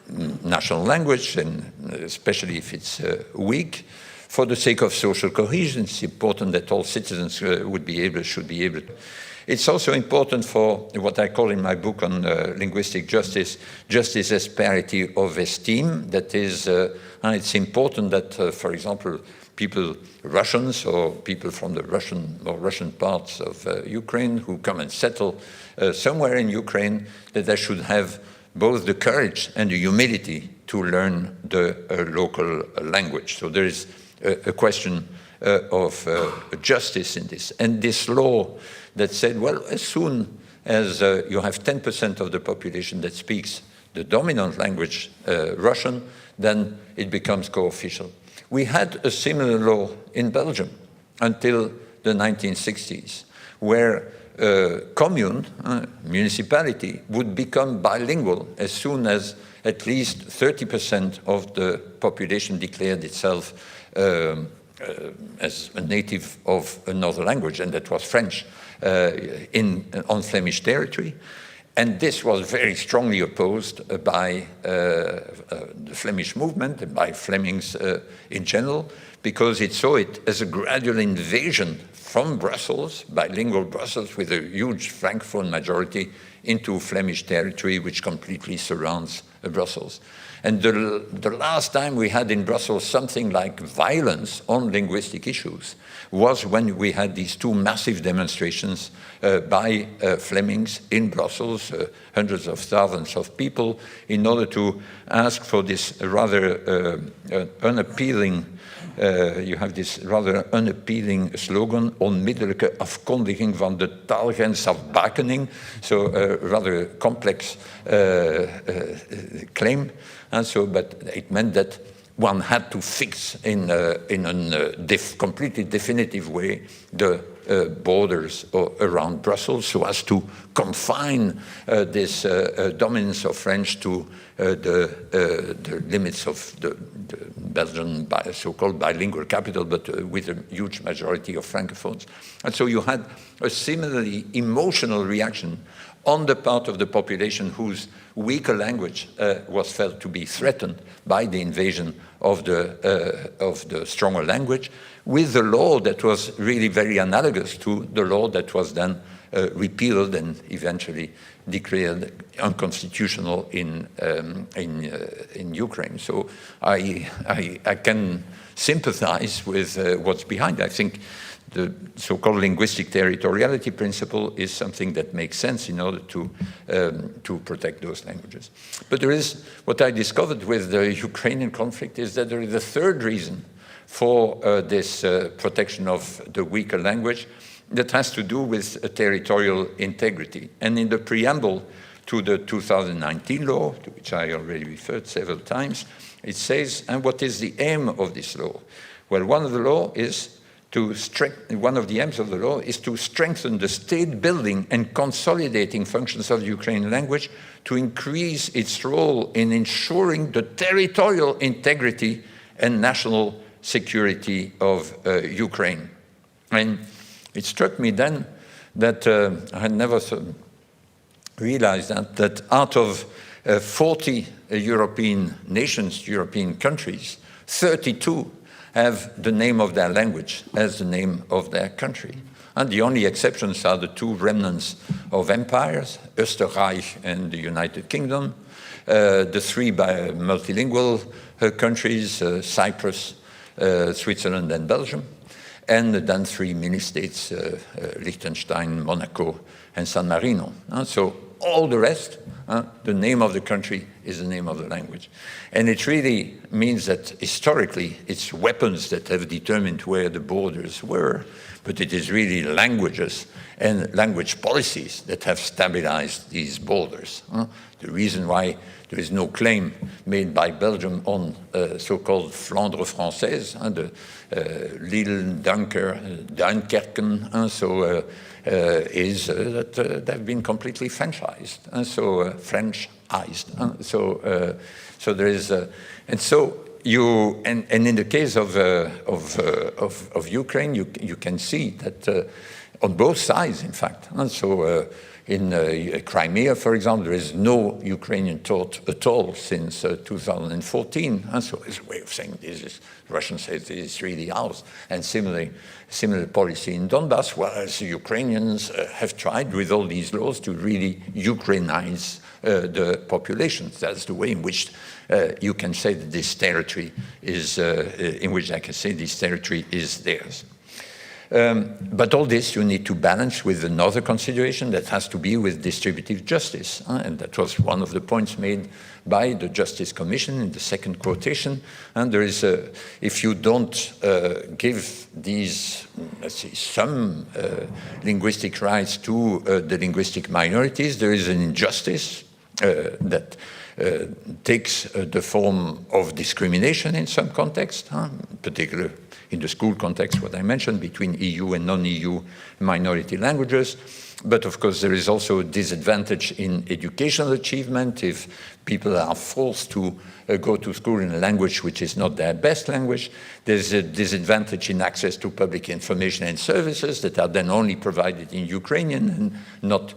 national language, and especially if it's weak. For the sake of social cohesion, it's important that all citizens should be able to. It's also important for what I call in my book on linguistic justice as parity of esteem. That is, and it's important that, for example, people, Russians or people from the Russian parts of Ukraine who come and settle somewhere in Ukraine, that they should have both the courage and the humility to learn the local language. So there is a question of justice in this. And this law that said, well, as soon as you have 10% of the population that speaks the dominant language, Russian, then it becomes co-official. We had a similar law in Belgium until the 1960s, where commune, municipality, would become bilingual as soon as at least 30% of the population declared itself as a native of another language, and that was French, on Flemish territory. And this was very strongly opposed by the Flemish movement and by Flemings in general, because it saw it as a gradual invasion from Brussels, bilingual Brussels, with a huge Francophone majority, into Flemish territory, which completely surrounds Brussels. And the last time we had in Brussels something like violence on linguistic issues was when we had these two massive demonstrations by Flemings in Brussels, hundreds of thousands of people, in order to ask for this rather unappealing, you have this rather unappealing slogan, onmiddellijke afkondiging van de taalgrensafbakening, so a rather complex claim. And so, but it meant that one had to fix in a completely definitive way the borders around Brussels, so as to confine this dominance of French to the limits of the Belgian so-called bilingual capital, but with a huge majority of Francophones. And so you had a similarly emotional reaction on the part of the population whose weaker language was felt to be threatened by the invasion of the stronger language, with the law that was really very analogous to the law that was then repealed and eventually declared unconstitutional in Ukraine. So I can sympathize with what's behind. I think the so-called linguistic territoriality principle is something that makes sense in order to protect those languages. But there is, what I discovered with the Ukrainian conflict is that there is a third reason for this protection of the weaker language that has to do with territorial integrity. And in the preamble to the 2019 law, to which I already referred several times, it says, and what is the aim of this law? Well, one of the aims of the law is to strengthen the state building and consolidating functions of the Ukrainian language to increase its role in ensuring the territorial integrity and national security of Ukraine. And it struck me then that I had never realized that out of 40 European nations, European countries, 32 have the name of their language as the name of their country. And the only exceptions are the two remnants of empires, Österreich and the United Kingdom, the three multilingual countries, Cyprus, Switzerland and Belgium, and then three mini-states, Liechtenstein, Monaco, and San Marino. And so all the rest, the name of the country is the name of the language. And it really means that historically it's weapons that have determined where the borders were, but it is really languages and language policies that have stabilized these borders. The reason why there is no claim made by Belgium on so-called Flandre Française, the Lille, Dunkerque, is that they've been completely Frenchized, and so Frenchized. So there is, and so you, and in the case of Ukraine, you can see that on both sides, in fact. And so Crimea, for example, there is no Ukrainian taught at all since 2014. And so it's a way of saying this is, Russians say this is really ours. And similar policy in Donbass, whereas the Ukrainians have tried with all these laws to really Ukrainize the populations. That's the way in which you can say that this territory is, in which I can say this territory is theirs. But all this you need to balance with another consideration that has to be with distributive justice. And that was one of the points made by the Justice Commission in the second quotation. And there is if you don't give these, let's see, some linguistic rights to the linguistic minorities, there is an injustice that takes the form of discrimination in some context, particularly in the school context, what I mentioned, between EU and non-EU minority languages. But of course, there is also a disadvantage in educational achievement if people are forced to go to school in a language which is not their best language. There's a disadvantage in access to public information and services that are then only provided in Ukrainian and not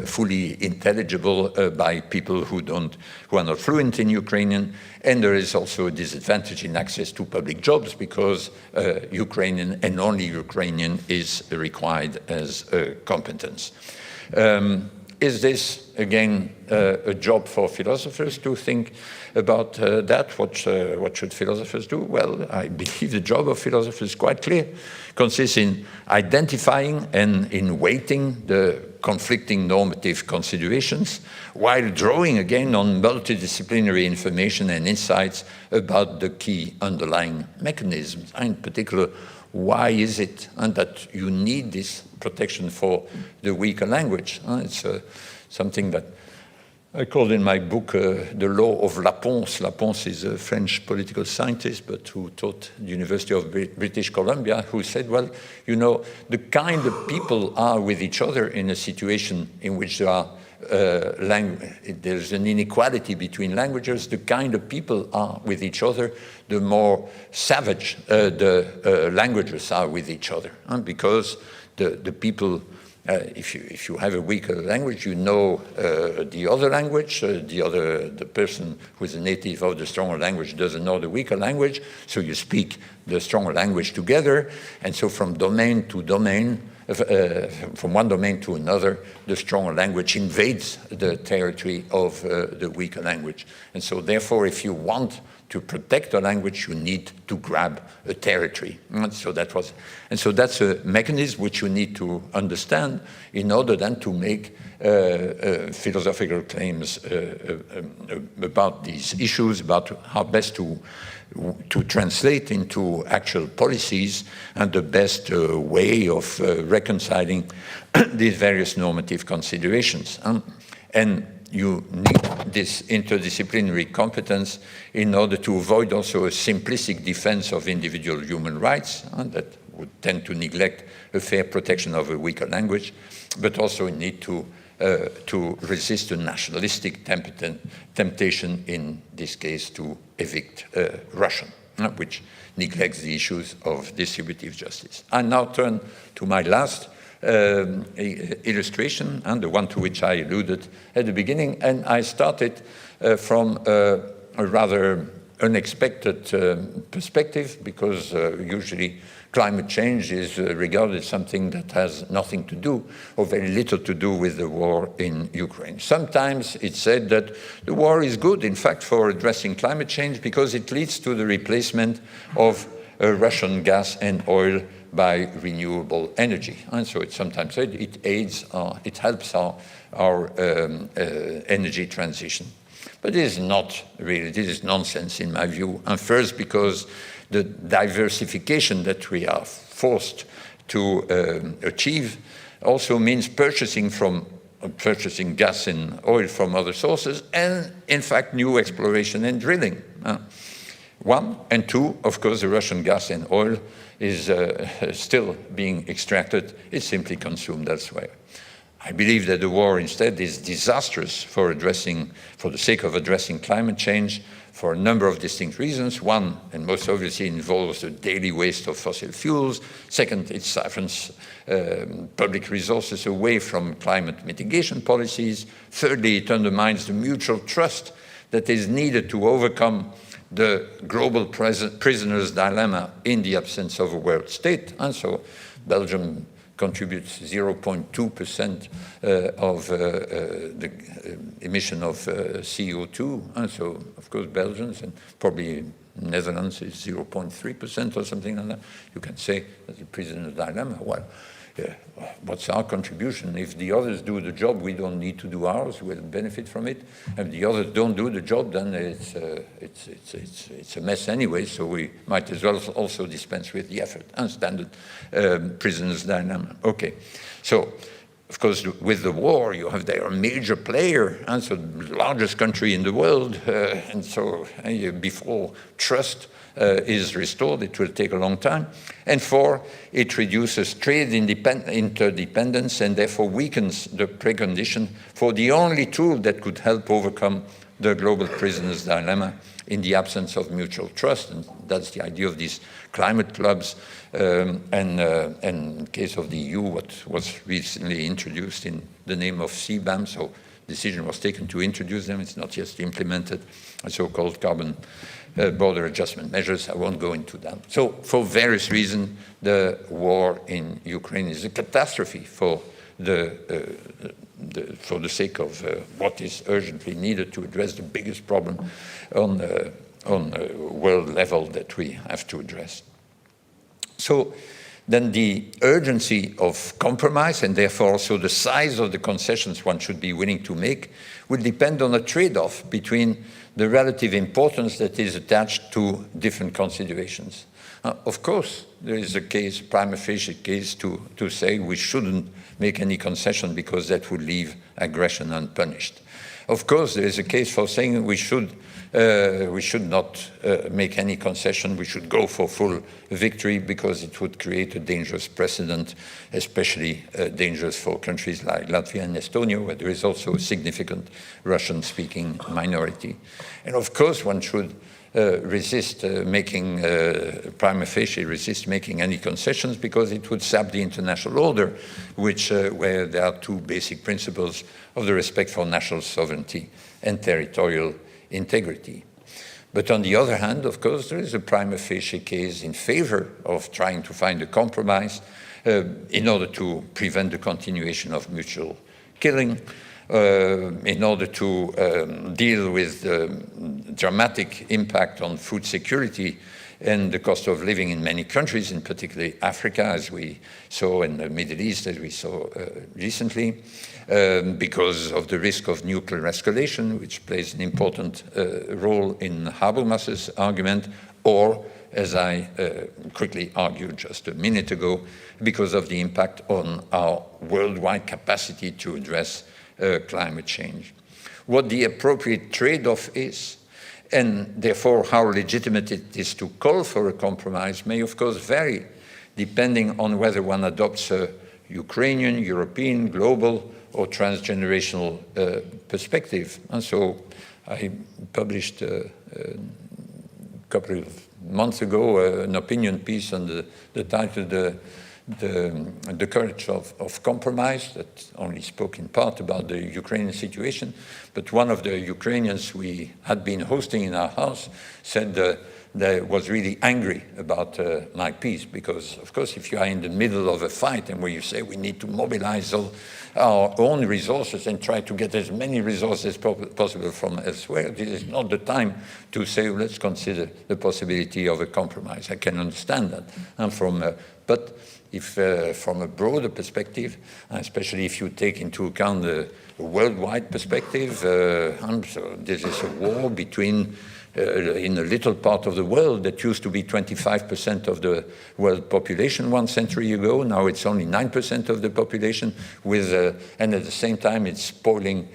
fully intelligible by people who are not fluent in Ukrainian. And there is also a disadvantage in access to public jobs because Ukrainian and only Ukrainian is required as a competence. Is this, again, a job for philosophers to think about that? What should philosophers do? Well, I believe the job of philosophers is quite clear. It consists in identifying and in weighting the conflicting normative considerations while drawing again on multidisciplinary information and insights about the key underlying mechanisms. In particular, why is it that you need this protection for the weaker language? It's something that I called in my book the law of Laponce. Laponce is a French political scientist, but who taught at the University of British Columbia, who said, well, you know, the kind of people are with each other in a situation in which there are there's an inequality between languages, the kind of people are with each other, the more savage the languages are with each other. Because the people, if you have a weaker language, you know the other language, the person who is a native of the stronger language doesn't know the weaker language, so you speak the stronger language together, and so from domain to domain, from one domain to another, the stronger language invades the territory of the weaker language. And so therefore, if you want to protect a language, you need to grab a territory. And so that's a mechanism which you need to understand in order then to make philosophical claims about these issues, about how best to translate into actual policies and the best way of reconciling these various normative considerations. And you need this interdisciplinary competence in order to avoid also a simplistic defense of individual human rights that would tend to neglect a fair protection of a weaker language, but also need to resist a nationalistic temptation, in this case, to evict Russian, which neglects the issues of distributive justice. I now turn to my last illustration, and the one to which I alluded at the beginning, and I started from a rather unexpected perspective, because usually climate change is regarded as something that has nothing to do, or very little to do, with the war in Ukraine. Sometimes it's said that the war is good, in fact, for addressing climate change, because it leads to the replacement of Russian gas and oil by renewable energy. And so it's sometimes said it helps our energy transition. But it is not really, this is nonsense in my view. And first, because the diversification that we are forced to achieve also means purchasing gas and oil from other sources, and in fact new exploration and drilling. One, and two, of course, the Russian gas and oil is still being extracted. It's simply consumed elsewhere. I believe that the war instead is disastrous for the sake of addressing climate change for a number of distinct reasons. One, and most obviously, involves the daily waste of fossil fuels. Second, it siphons public resources away from climate mitigation policies. Thirdly, it undermines the mutual trust that is needed to overcome the global prisoner's dilemma in the absence of a world state. And so Belgium contributes 0.2% of the emission of CO2. And so, of course, Belgians and probably Netherlands is 0.3% or something like that. You can say that's a prisoner's dilemma. Well, what's our contribution? If the others do the job, we don't need to do ours. We'll benefit from it. If the others don't do the job, then it's a mess anyway. So we might as well also dispense with the effort. And standard prisoner's dilemma. Okay, so of course with the war you have there a major player, and so the largest country in the world, and so before trust is restored, it will take a long time. And four, it reduces trade interdependence and therefore weakens the precondition for the only tool that could help overcome the global prisoner's dilemma in the absence of mutual trust. And that's the idea of these climate clubs. And in case of the EU, what was recently introduced in the name of CBAM, so decision was taken to introduce them. It's not yet implemented, so-called carbon border adjustment measures. I won't go into that. So for various reasons, the war in Ukraine is a catastrophe for the sake of what is urgently needed to address the biggest problem on a world level that we have to address. So then the urgency of compromise, and therefore also the size of the concessions one should be willing to make, will depend on a trade-off between the relative importance that is attached to different considerations. Of course, there is a case, prima facie case, to say we shouldn't make any concession because that would leave aggression unpunished. Of course, there is a case for saying we should not make any concession. We should go for full victory because it would create a dangerous precedent, especially dangerous for countries like Latvia and Estonia, where there is also a significant Russian-speaking minority. And of course, one should resist making, prima facie resist making any concessions because it would sap the international order, where there are two basic principles of the respect for national sovereignty and territorial integrity. But on the other hand, of course, there is a prima facie case in favor of trying to find a compromise in order to prevent the continuation of mutual killing, in order to deal with the dramatic impact on food security and the cost of living in many countries, in particular Africa, as we saw, in the Middle East, as we saw recently, because of the risk of nuclear escalation, which plays an important role in Habermas's argument, or, as I quickly argued just a minute ago, because of the impact on our worldwide capacity to address climate change. What the appropriate trade-off is, and therefore how legitimate it is to call for a compromise, may of course vary depending on whether one adopts a Ukrainian, European, global, or transgenerational perspective. And so I published a couple of months ago an opinion piece on the title The Courage of Compromise, that only spoke in part about the Ukrainian situation. But one of the Ukrainians we had been hosting in our house said that was really angry about my piece, because, of course, if you are in the middle of a fight and where you say we need to mobilize all our own resources and try to get as many resources possible from elsewhere, this is not the time to say, well, let's consider the possibility of a compromise. I can understand that. But if from a broader perspective, especially if you take into account the worldwide perspective, so this is a war between, in a little part of the world that used to be 25% of the world population 1 century ago. Now it's only 9% of the population, and at the same time it's spoiling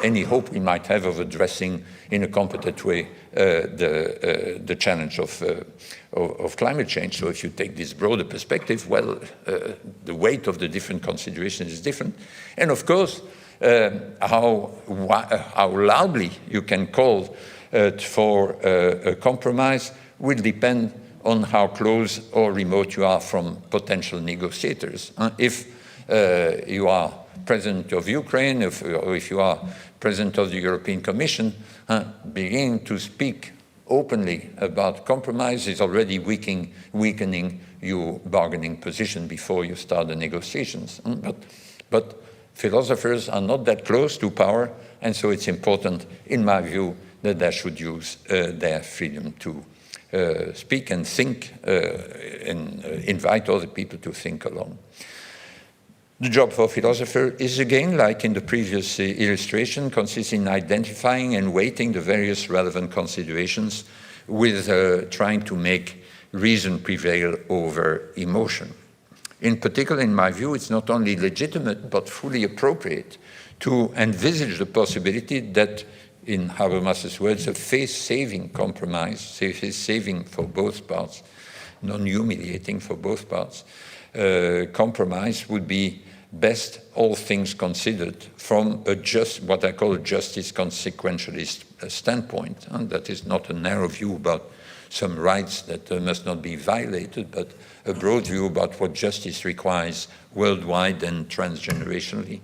any hope we might have of addressing in a competent way the challenge of climate change. So if you take this broader perspective, well, the weight of the different considerations is different. And of course, how loudly you can call for a compromise will depend on how close or remote you are from potential negotiators. If you are President of Ukraine, or if you are President of the European Commission, beginning to speak openly about compromise is already weakening your bargaining position before you start the negotiations. But philosophers are not that close to power, and so it's important, in my view, that they should use their freedom to speak and think and invite other people to think along. The job for a philosopher is, again, like in the previous illustration, consists in identifying and weighting the various relevant considerations with trying to make reason prevail over emotion. In particular, in my view, it's not only legitimate but fully appropriate to envisage the possibility that, in Habermas's words, a face-saving compromise, face-saving for both parts, non-humiliating for both parts, compromise would be best, all things considered, from what I call a justice consequentialist standpoint. And that is not a narrow view about some rights that must not be violated, but a broad view about what justice requires worldwide and transgenerationally.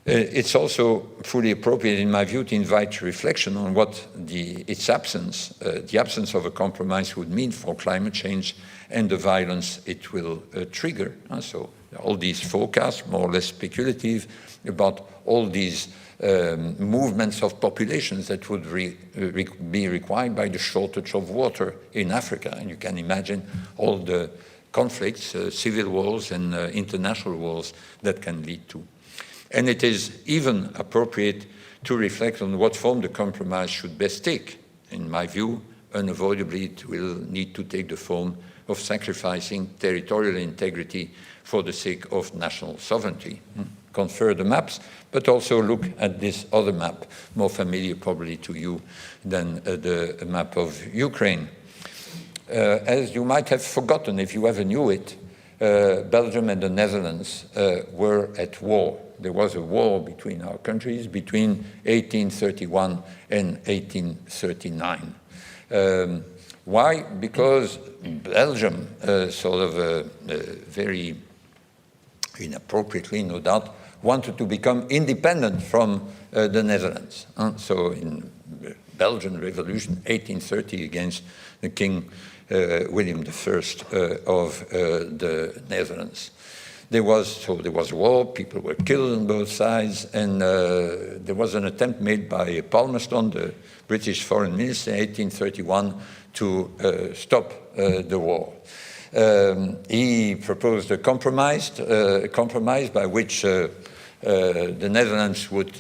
It's also fully appropriate, in my view, to invite reflection on what the absence of a compromise would mean for climate change and the violence it will trigger. So all these forecasts, more or less speculative, about all these movements of populations that would be required by the shortage of water in Africa. And you can imagine all the conflicts, civil wars and international wars that can lead to. And it is even appropriate to reflect on what form the compromise should best take. In my view, unavoidably, it will need to take the form of sacrificing territorial integrity for the sake of national sovereignty. Confer the maps, but also look at this other map, more familiar probably to you than the map of Ukraine. As you might have forgotten if you ever knew it, Belgium and the Netherlands were at war. There was a war between our countries between 1831 and 1839. Why? Because Belgium, very inappropriately, no doubt, wanted to become independent from the Netherlands. So in Belgian Revolution, 1830, against the King William I of the Netherlands. There was war, people were killed on both sides, and there was an attempt made by Palmerston, the British foreign minister, in 1831, to stop the war. He proposed a compromise by which the Netherlands would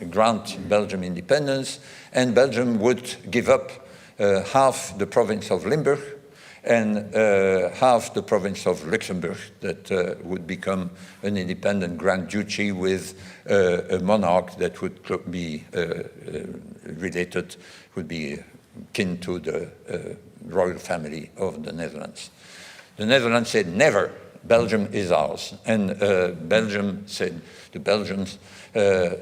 grant Belgium independence, and Belgium would give up half the province of Limburg and half the province of Luxembourg, that would become an independent Grand Duchy with a monarch that would be related, would be kin to the royal family of the Netherlands. The Netherlands said, never, Belgium is ours. And the Belgians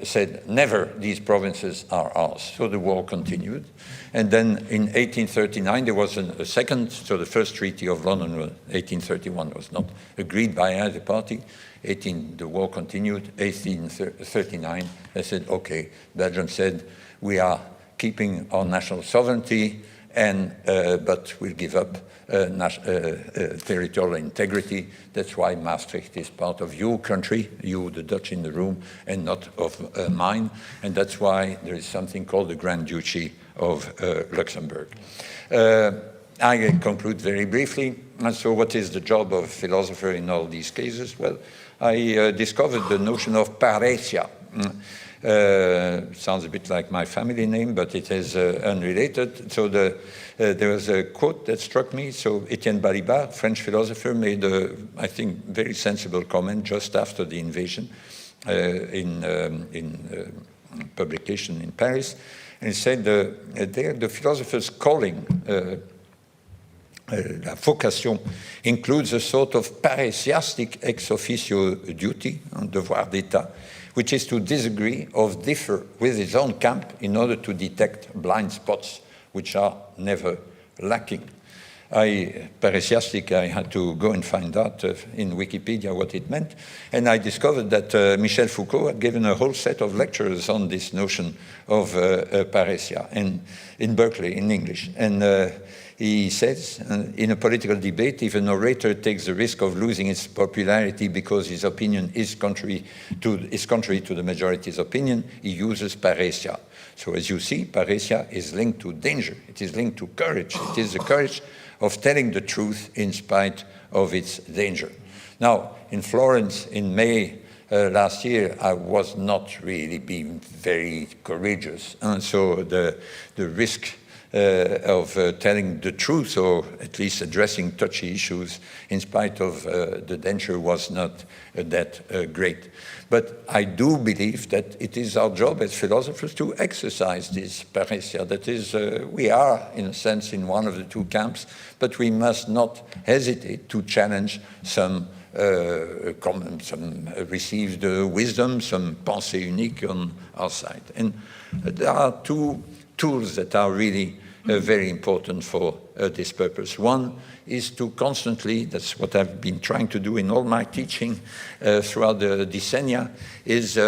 said, never, these provinces are ours. So the war continued. And then in 1839, there was a second, so the first Treaty of London, 1831, was not agreed by either party. The war continued. 1839, they said, okay, Belgium said, we are keeping our national sovereignty, but we'll give up territorial integrity. That's why Maastricht is part of your country, you, the Dutch in the room, and not of mine. And that's why there is something called the Grand Duchy of Luxembourg. I conclude very briefly. And so what is the job of a philosopher in all these cases? Well, I discovered the notion of pareitia. Sounds a bit like my family name, but it is unrelated. So there was a quote that struck me. So Etienne Balibar, French philosopher, made a, I think, very sensible comment just after the invasion. publication in Paris, and he said there the philosophers calling la vocation includes a sort of parrhesiastic ex officio duty, un devoir d'état, which is to disagree or differ with his own camp in order to detect blind spots, which are never lacking. Parrhesiastic, I had to go and find out in Wikipedia what it meant, and I discovered that Michel Foucault had given a whole set of lectures on this notion of parrhesia in Berkeley, in English. And he says, in a political debate, if an orator takes the risk of losing its popularity because his opinion is contrary to the majority's opinion, he uses parrhesia. So as you see, parrhesia is linked to danger. It is linked to courage. It is the courage of telling the truth in spite of its danger. Now, in Florence in May last year, I was not really being very courageous. And so the risk of telling the truth, or at least addressing touchy issues in spite of the danger, was not that great. But I do believe that it is our job as philosophers to exercise this parrhesia. That is, we are, in a sense, in one of the two camps, but we must not hesitate to challenge some received wisdom, some pensée unique on our side. And there are two tools that are really very important for this purpose. One is to constantly, that's what I've been trying to do in all my teaching throughout the decennia, is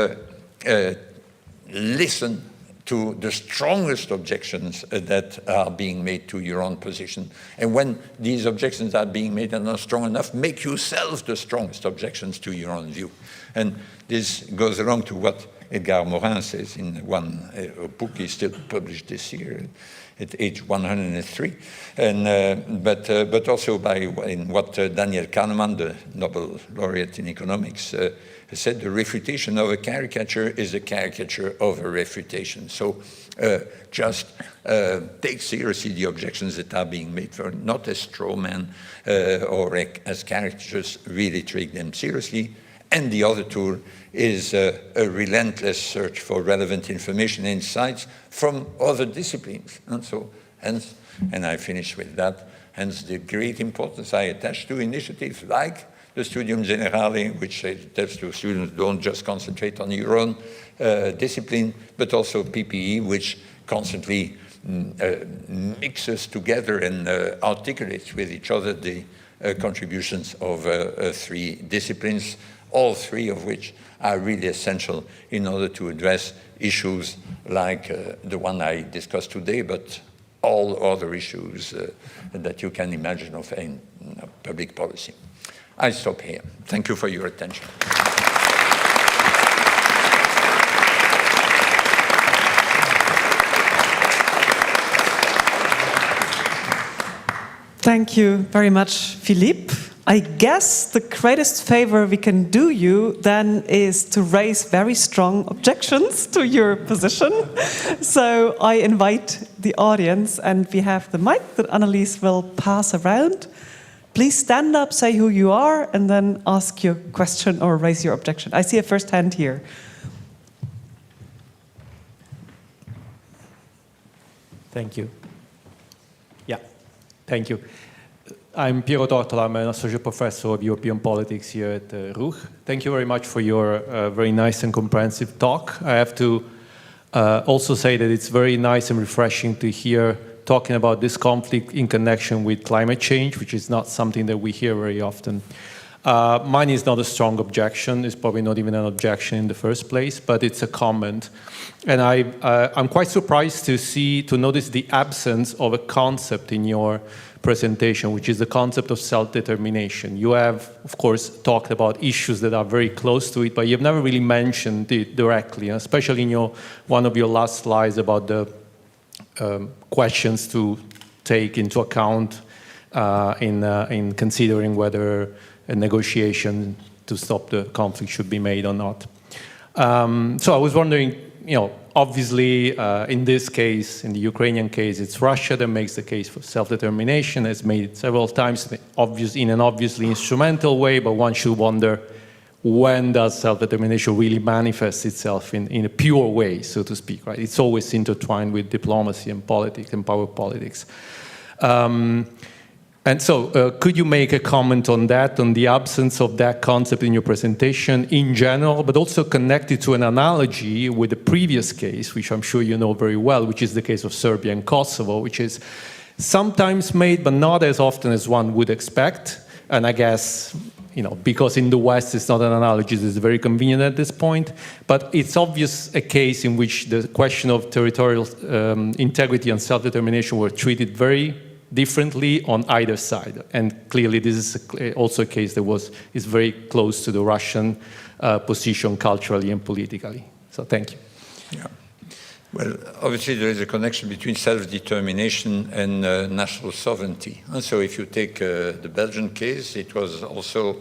listen to the strongest objections that are being made to your own position. And when these objections are being made and not strong enough, make yourself the strongest objections to your own view. And this goes along to what Edgar Morin says in one book he still published this year at age 103, and but also in what Daniel Kahneman, the Nobel laureate in economics, said: the refutation of a caricature is a caricature of a refutation. So just take seriously the objections that are being made, for not as straw man or as caricatures, really take them seriously. And the other tool is a relentless search for relevant information and insights from other disciplines. And so, hence, and I finish with that, hence the great importance I attach to initiatives like the Studium Generale, which tells to students, don't just concentrate on your own discipline, but also PPE, which constantly mixes together and articulates with each other the contributions of three disciplines, all three of which are really essential in order to address issues like the one I discussed today, but all other issues that you can imagine of in public policy. I stop here. Thank you for your attention. Thank you very much, Philippe. I guess the greatest favor we can do you then is to raise very strong objections to your position. So I invite the audience, and we have the mic that Annelies will pass around. Please stand up, say who you are, and then ask your question or raise your objection. I see a first hand here. Thank you. Yeah, thank you. I'm Piero Tortola. I'm an associate professor of European politics here at RUG. Thank you very much for your very nice and comprehensive talk. I have to also say that it's very nice and refreshing to hear talking about this conflict in connection with climate change, which is not something that we hear very often. Mine is not a strong objection. It's probably not even an objection in the first place, but it's a comment. And I'm quite surprised to notice the absence of a concept in your presentation, which is the concept of self-determination. You have, of course, talked about issues that are very close to it, but you've never really mentioned it directly, especially in one of your last slides about the questions to take into account in considering whether a negotiation to stop the conflict should be made or not. So I was wondering, obviously, in this case, in the Ukrainian case, it's Russia that makes the case for self-determination. It's made it several times in an obviously instrumental way, but one should wonder when does self-determination really manifest itself in a pure way, so to speak, right? It's always intertwined with diplomacy and politics and power politics. And so, could you make a comment on that, on the absence of that concept in your presentation in general, but also connected to an analogy with the previous case, which I'm sure you know very well, which is the case of Serbia and Kosovo, which is sometimes made, but not as often as one would expect. And I guess, you know, because in the West it's not an analogy, it's very convenient at this point. But it's obvious a case in which the question of territorial integrity and self-determination were treated very differently on either side. And clearly this is also a case that is very close to the Russian position culturally and politically. So thank you. Yeah. Well, obviously there is a connection between self-determination and national sovereignty. And so if you take the Belgian case, it was also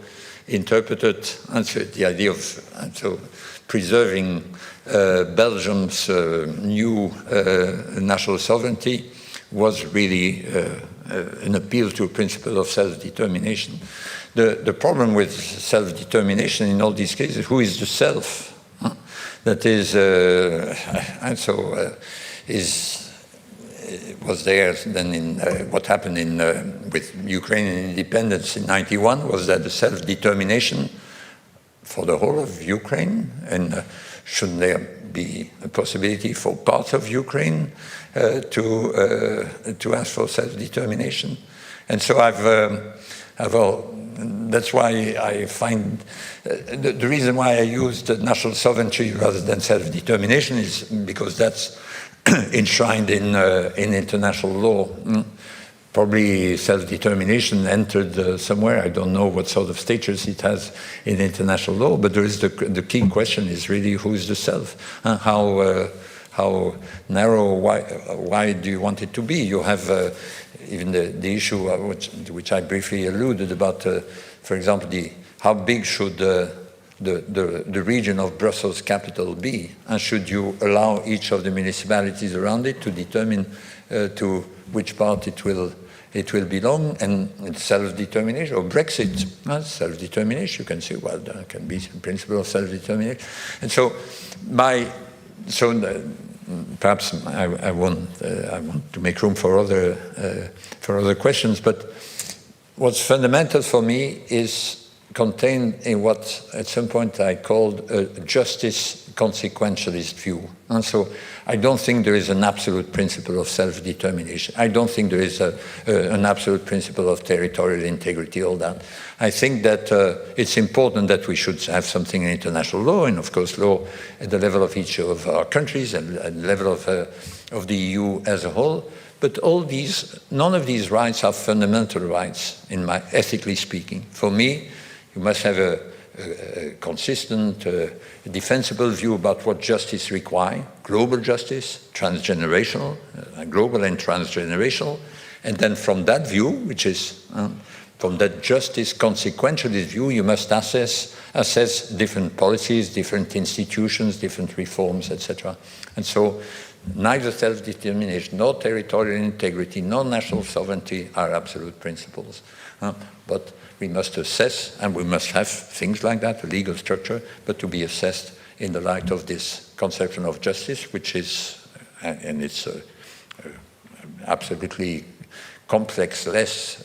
interpreted, and so the idea of preserving Belgium's new national sovereignty was really an appeal to a principle of self-determination. The problem with self-determination in all these cases, who is the self? That is, was there then in what happened with Ukrainian independence in '91 was that the self-determination for the whole of Ukraine, and shouldn't there be a possibility for parts of Ukraine to ask for self-determination? And so that's why I find the reason why I used national sovereignty rather than self-determination is because that's enshrined in international law. Probably self-determination entered somewhere. I don't know what sort of status it has in international law, but there is the key question is really who is the self? How narrow, wide do you want it to be? You have even the issue which I briefly alluded about, for example, how big should the region of Brussels capital be? And should you allow each of the municipalities around it to determine to which part it will belong, and self-determination, or Brexit, self-determination, you can say, well, there can be some principle of self-determination. And so, perhaps I want to make room for other questions, but what's fundamental for me is contained in what at some point I called a justice consequentialist view. And so I don't think there is an absolute principle of self-determination. I don't think there is an absolute principle of territorial integrity, all that. I think that it's important that we should have something in international law, and of course law at the level of each of our countries and at the level of the EU as a whole. But none of these rights are fundamental rights, ethically speaking. For me, you must have a consistent, defensible view about what justice requires, global justice, transgenerational, global and transgenerational, and then from that view, which is from that justice consequentialist view, you must assess different policies, different institutions, different reforms, etc. And so neither self-determination, nor territorial integrity, nor national sovereignty are absolute principles. But we must assess, and we must have things like that, a legal structure, but to be assessed in the light of this conception of justice, which is, and it's absolutely complex, less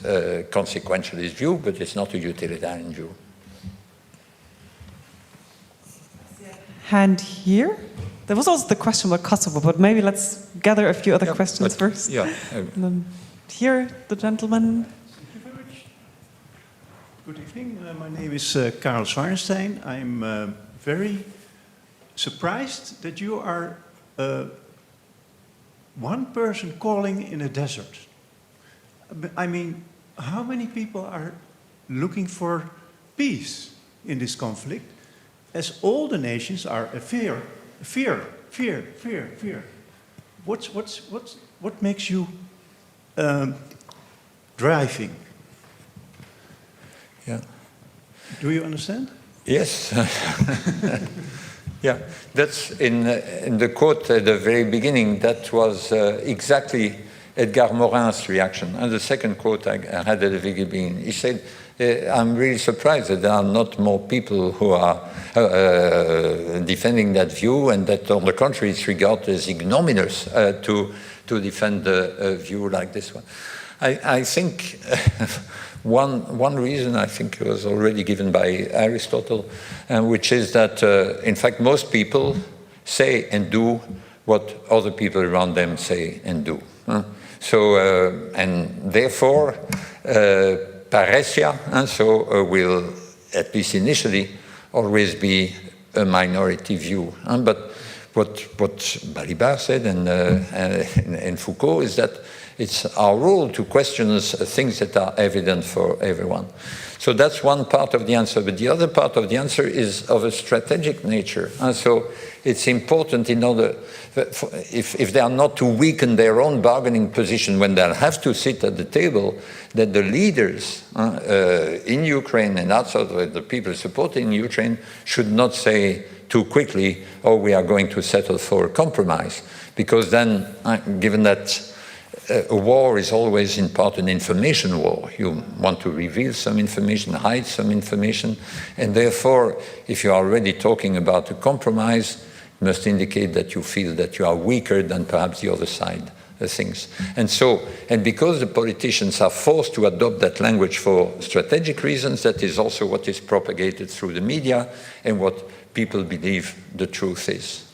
consequentialist view, but it's not a utilitarian view. Hand here. There was also the question about Kosovo, but maybe let's gather a few other questions first. Yeah. And then here, the gentleman. Good evening. My name is Karel Zwarenstein. I'm very surprised that you are one person calling in a desert. I mean, how many people are looking for peace in this conflict, as all the nations are a fear. What makes you driving? Yeah. Do you understand? Yes. Yeah, that's in the quote at the very beginning. That was exactly Edgar Morin's reaction. And the second quote I had at the very beginning, he said, I'm really surprised that there are not more people who are defending that view, and that, on the contrary, it's regarded as ignominious to defend a view like this one. I think one reason, I think, was already given by Aristotle, which is that, in fact, most people say and do what other people around them say and do. So, and therefore, paresia, will, at least initially, always be a minority view. But what Balibar said and Foucault is that it's our role to question things that are evident for everyone. So that's one part of the answer. But the other part of the answer is of a strategic nature. And so it's important, in order, if they are not to weaken their own bargaining position when they'll have to sit at the table, that the leaders in Ukraine and outside of the people supporting Ukraine should not say too quickly, oh, we are going to settle for a compromise. Because then, given that a war is always in part an information war. You want to reveal some information, hide some information, and therefore, if you are already talking about a compromise, it must indicate that you feel that you are weaker than perhaps the other side thinks. And so, and because the politicians are forced to adopt that language for strategic reasons, that is also what is propagated through the media and what people believe the truth is.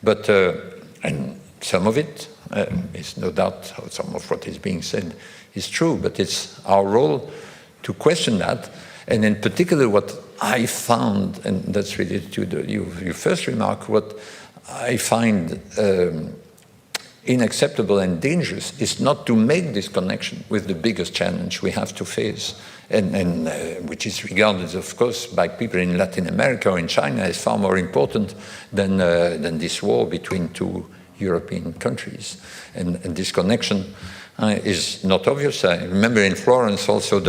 But, and some of it, it's no doubt some of what is being said is true, but it's our role to question that. And in particular, what I found, and that's related to your first remark, what I find unacceptable and dangerous is not to make this connection with the biggest challenge we have to face, and which is regarded, of course, by people in Latin America or in China as far more important than this war between two European countries. And this connection is not obvious. I remember in Florence also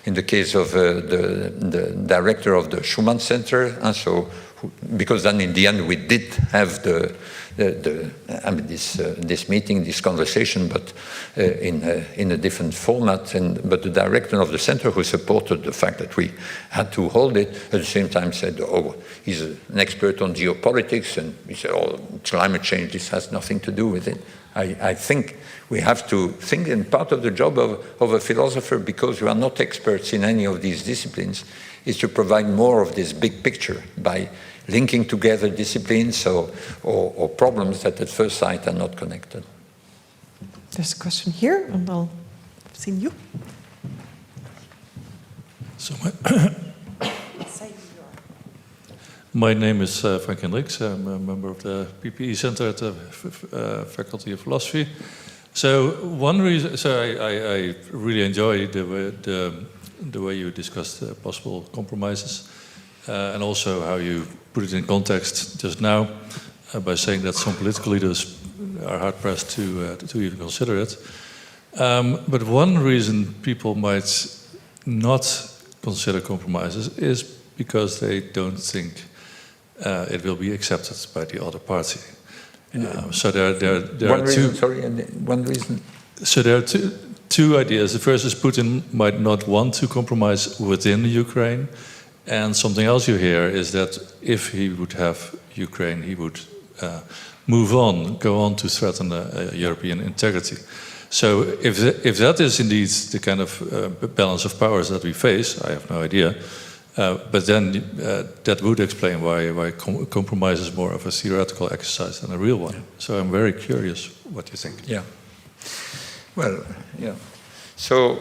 in the case of the director of the Schumann Center, because then in the end we did have this meeting, this conversation, but in a different format. But the director of the center, who supported the fact that we had to hold it, at the same time said, oh, he's an expert on geopolitics, and he said, oh, climate change, this has nothing to do with it. I think we have to think, and part of the job of a philosopher, because we are not experts in any of these disciplines, is to provide more of this big picture by linking together disciplines or problems that at first sight are not connected. There's a question here, and I'll see you. So my name is Frank Hendricks. I'm a member of the PPE Center at the Faculty of Philosophy. So one reason, I really enjoy the way you discussed possible compromises, and also how you put it in context just now by saying that some political leaders are hard-pressed to even consider it. But one reason people might not consider compromises is because they don't think it will be accepted by the other party. So there are two. Sorry, one reason. So there are two ideas. The first is Putin might not want to compromise within Ukraine, and something else you hear is that if he would have Ukraine, he would go on to threaten European integrity. So if that is indeed the kind of balance of powers that we face, I have no idea. But then that would explain why compromise is more of a theoretical exercise than a real one. Yeah. So I'm very curious what you think. Yeah. Well, yeah. So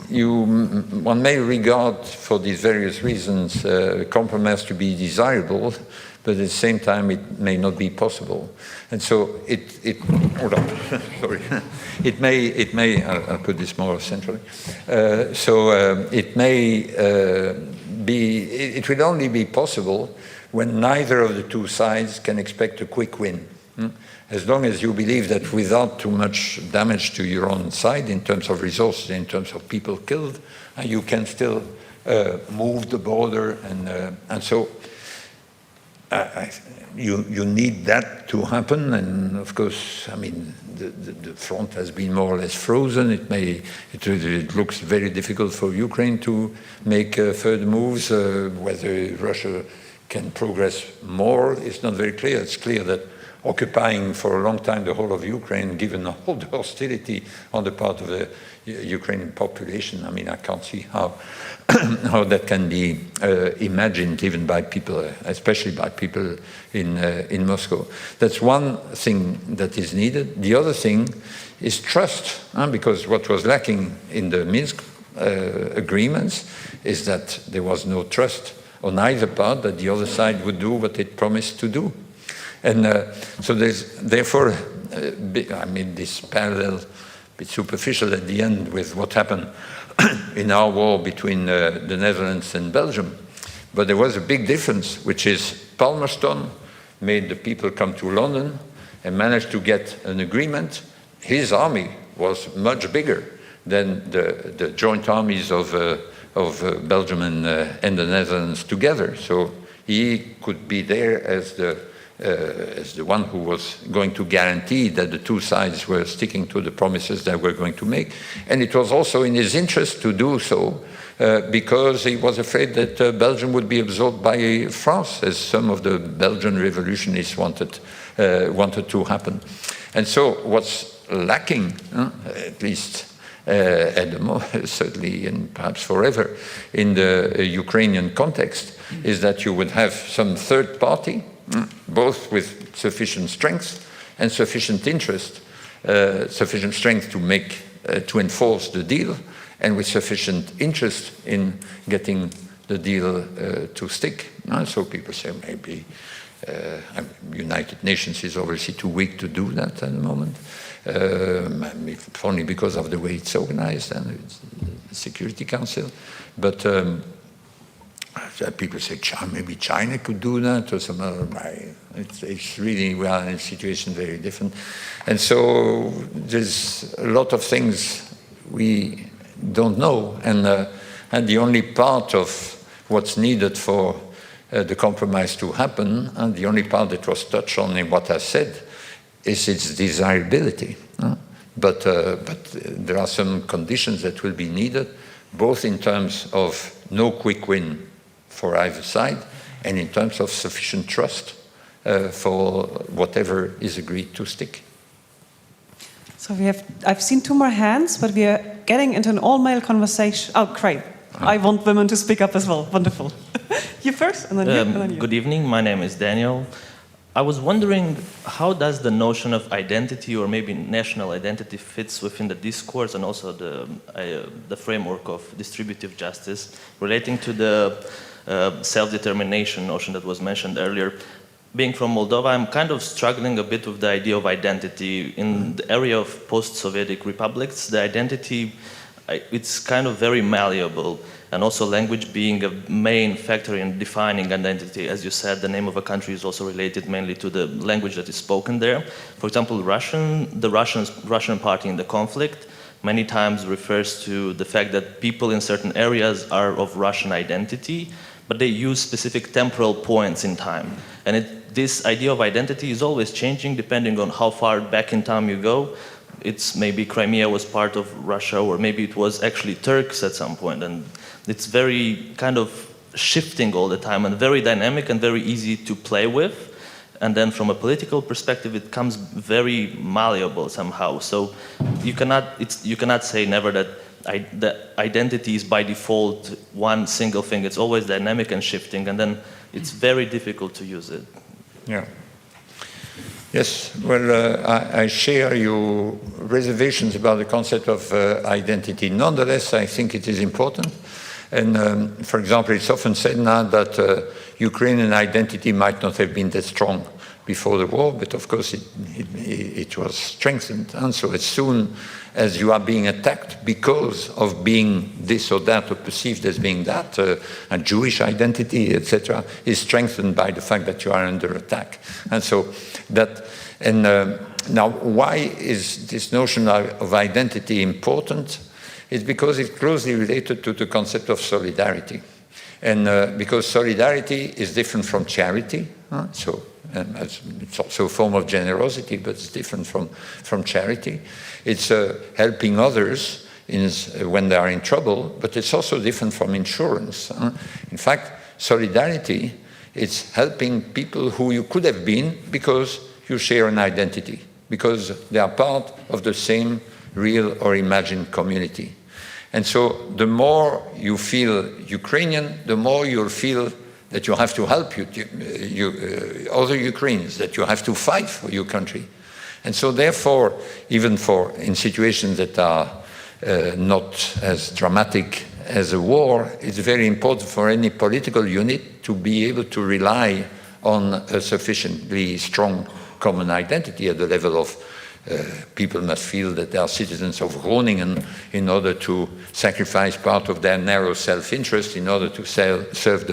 one may regard, for these various reasons, compromise to be desirable, but at the same time it may not be possible. And so hold on, sorry. It may, I'll put this more centrally. It may it will only be possible when neither of the two sides can expect a quick win. As long as you believe that without too much damage to your own side in terms of resources, in terms of people killed, you can still move the border. And so you need that to happen, and of course, I mean, the front has been more or less frozen. It looks very difficult for Ukraine to make further moves. Whether Russia can progress more is not very clear. It's clear that occupying for a long time the whole of Ukraine, given all the hostility on the part of the Ukrainian population, I mean, I can't see how how that can be imagined even by people, especially by people in Moscow. That's one thing that is needed. The other thing is trust, because what was lacking in the Minsk agreements is that there was no trust on either part that the other side would do what it promised to do. And so there's therefore, I mean, this parallel, a bit superficial at the end with what happened in our war between the Netherlands and Belgium. But there was a big difference, which is Palmerston made the people come to London and managed to get an agreement. His army was much bigger than the joint armies of Belgium and the Netherlands together. So he could be there as the one who was going to guarantee that the two sides were sticking to the promises they were going to make. And it was also in his interest to do so because he was afraid that Belgium would be absorbed by France, as some of the Belgian revolutionists wanted to happen. And so what's lacking, at least at the moment, certainly and perhaps forever, in the Ukrainian context, is that you would have some third party, both with sufficient strength and sufficient interest, sufficient strength to enforce the deal, and with sufficient interest in getting the deal to stick. So people say maybe United Nations is obviously too weak to do that at the moment, if only because of the way it's organized and it's the Security Council. But people say maybe China could do that or some other. It's really, we are in a situation very different. And so there's a lot of things we don't know. And the only part of what's needed for the compromise to happen, and the only part that was touched on in what I said, is its desirability. But there are some conditions that will be needed, both in terms of no quick win for either side, and in terms of sufficient trust for whatever is agreed to stick. So I've seen two more hands, but we are getting into an all-male conversation. Oh, great. I want women to speak up as well. Wonderful. You first, and then you, and then you. Good evening, my name is Daniel. I was wondering, how does the notion of identity, or maybe national identity, fits within the discourse and also the framework of distributive justice relating to the self-determination notion that was mentioned earlier? Being from Moldova, I'm kind of struggling a bit with the idea of identity. In the area of post-Soviet republics, the identity, it's kind of very malleable, and also language being a main factor in defining identity. As you said, the name of a country is also related mainly to the language that is spoken there. For example, the Russian party in the conflict many times refers to the fact that people in certain areas are of Russian identity, but they use specific temporal points in time. And this idea of identity is always changing depending on how far back in time you go. It's maybe Crimea was part of Russia, or maybe it was actually Turks at some point. And it's very kind of shifting all the time and very dynamic and very easy to play with. And then from a political perspective, it comes very malleable somehow. So you cannot say never that the identity is by default one single thing. It's always dynamic and shifting, and then it's very difficult to use it. Yeah. Yes, well, I share your reservations about the concept of identity. Nonetheless, I think it is important. And for example, it's often said now that Ukrainian identity might not have been that strong before the war, but of course it was strengthened. And so as soon as you are being attacked because of being this or that, or perceived as being that, a Jewish identity, etc., is strengthened by the fact that you are under attack. And so that, and now why is this notion of identity important? It's because it's closely related to the concept of solidarity. And because solidarity is different from charity, So it's also a form of generosity, but it's different from charity. It's helping others when they are in trouble, but it's also different from insurance. In fact, solidarity is helping people who you could have been because you share an identity, because they are part of the same real or imagined community. And so the more you feel Ukrainian, the more you'll feel that you have to help other Ukrainians, that you have to fight for your country. And so therefore, even in situations that are not as dramatic as a war, it's very important for any political unit to be able to rely on a sufficiently strong common identity at the level of people must feel that they are citizens of Groningen in order to sacrifice part of their narrow self-interest in order to serve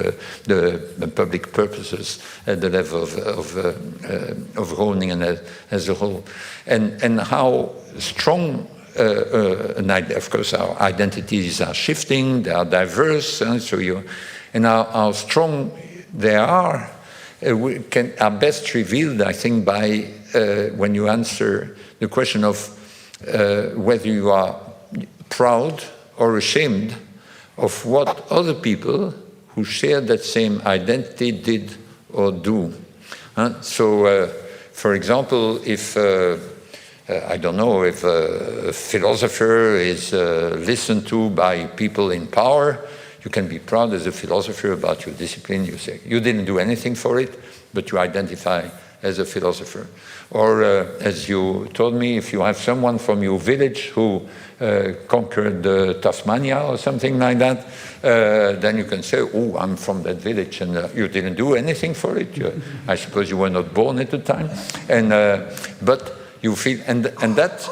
the public purposes at the level of Groningen as a whole. And how strong, of course, our identities are shifting, they are diverse, and how strong they are best revealed, I think, by when you answer the question of whether you are proud or ashamed of what other people who share that same identity did or do. So, for example, if, I don't know, if a philosopher is listened to by people in power, you can be proud as a philosopher about your discipline. You say, you didn't do anything for it, but you identify as a philosopher. Or, as you told me, if you have someone from your village who conquered Tasmania or something like that, then you can say, oh, I'm from that village, and you didn't do anything for it. I suppose you were not born at the time. And, but you feel, and that's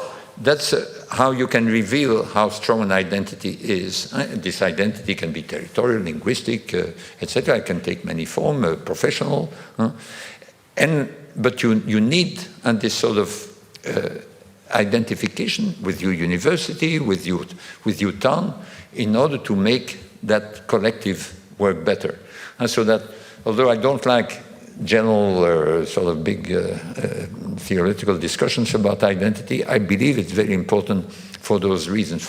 how you can reveal how strong an identity is. This identity can be territorial, linguistic, etc. It can take many forms, professional. But you need this sort of identification with your university, with your town, in order to make that collective work better. And so that, although I don't like general sort of big theoretical discussions about identity, I believe it's very important for those reasons,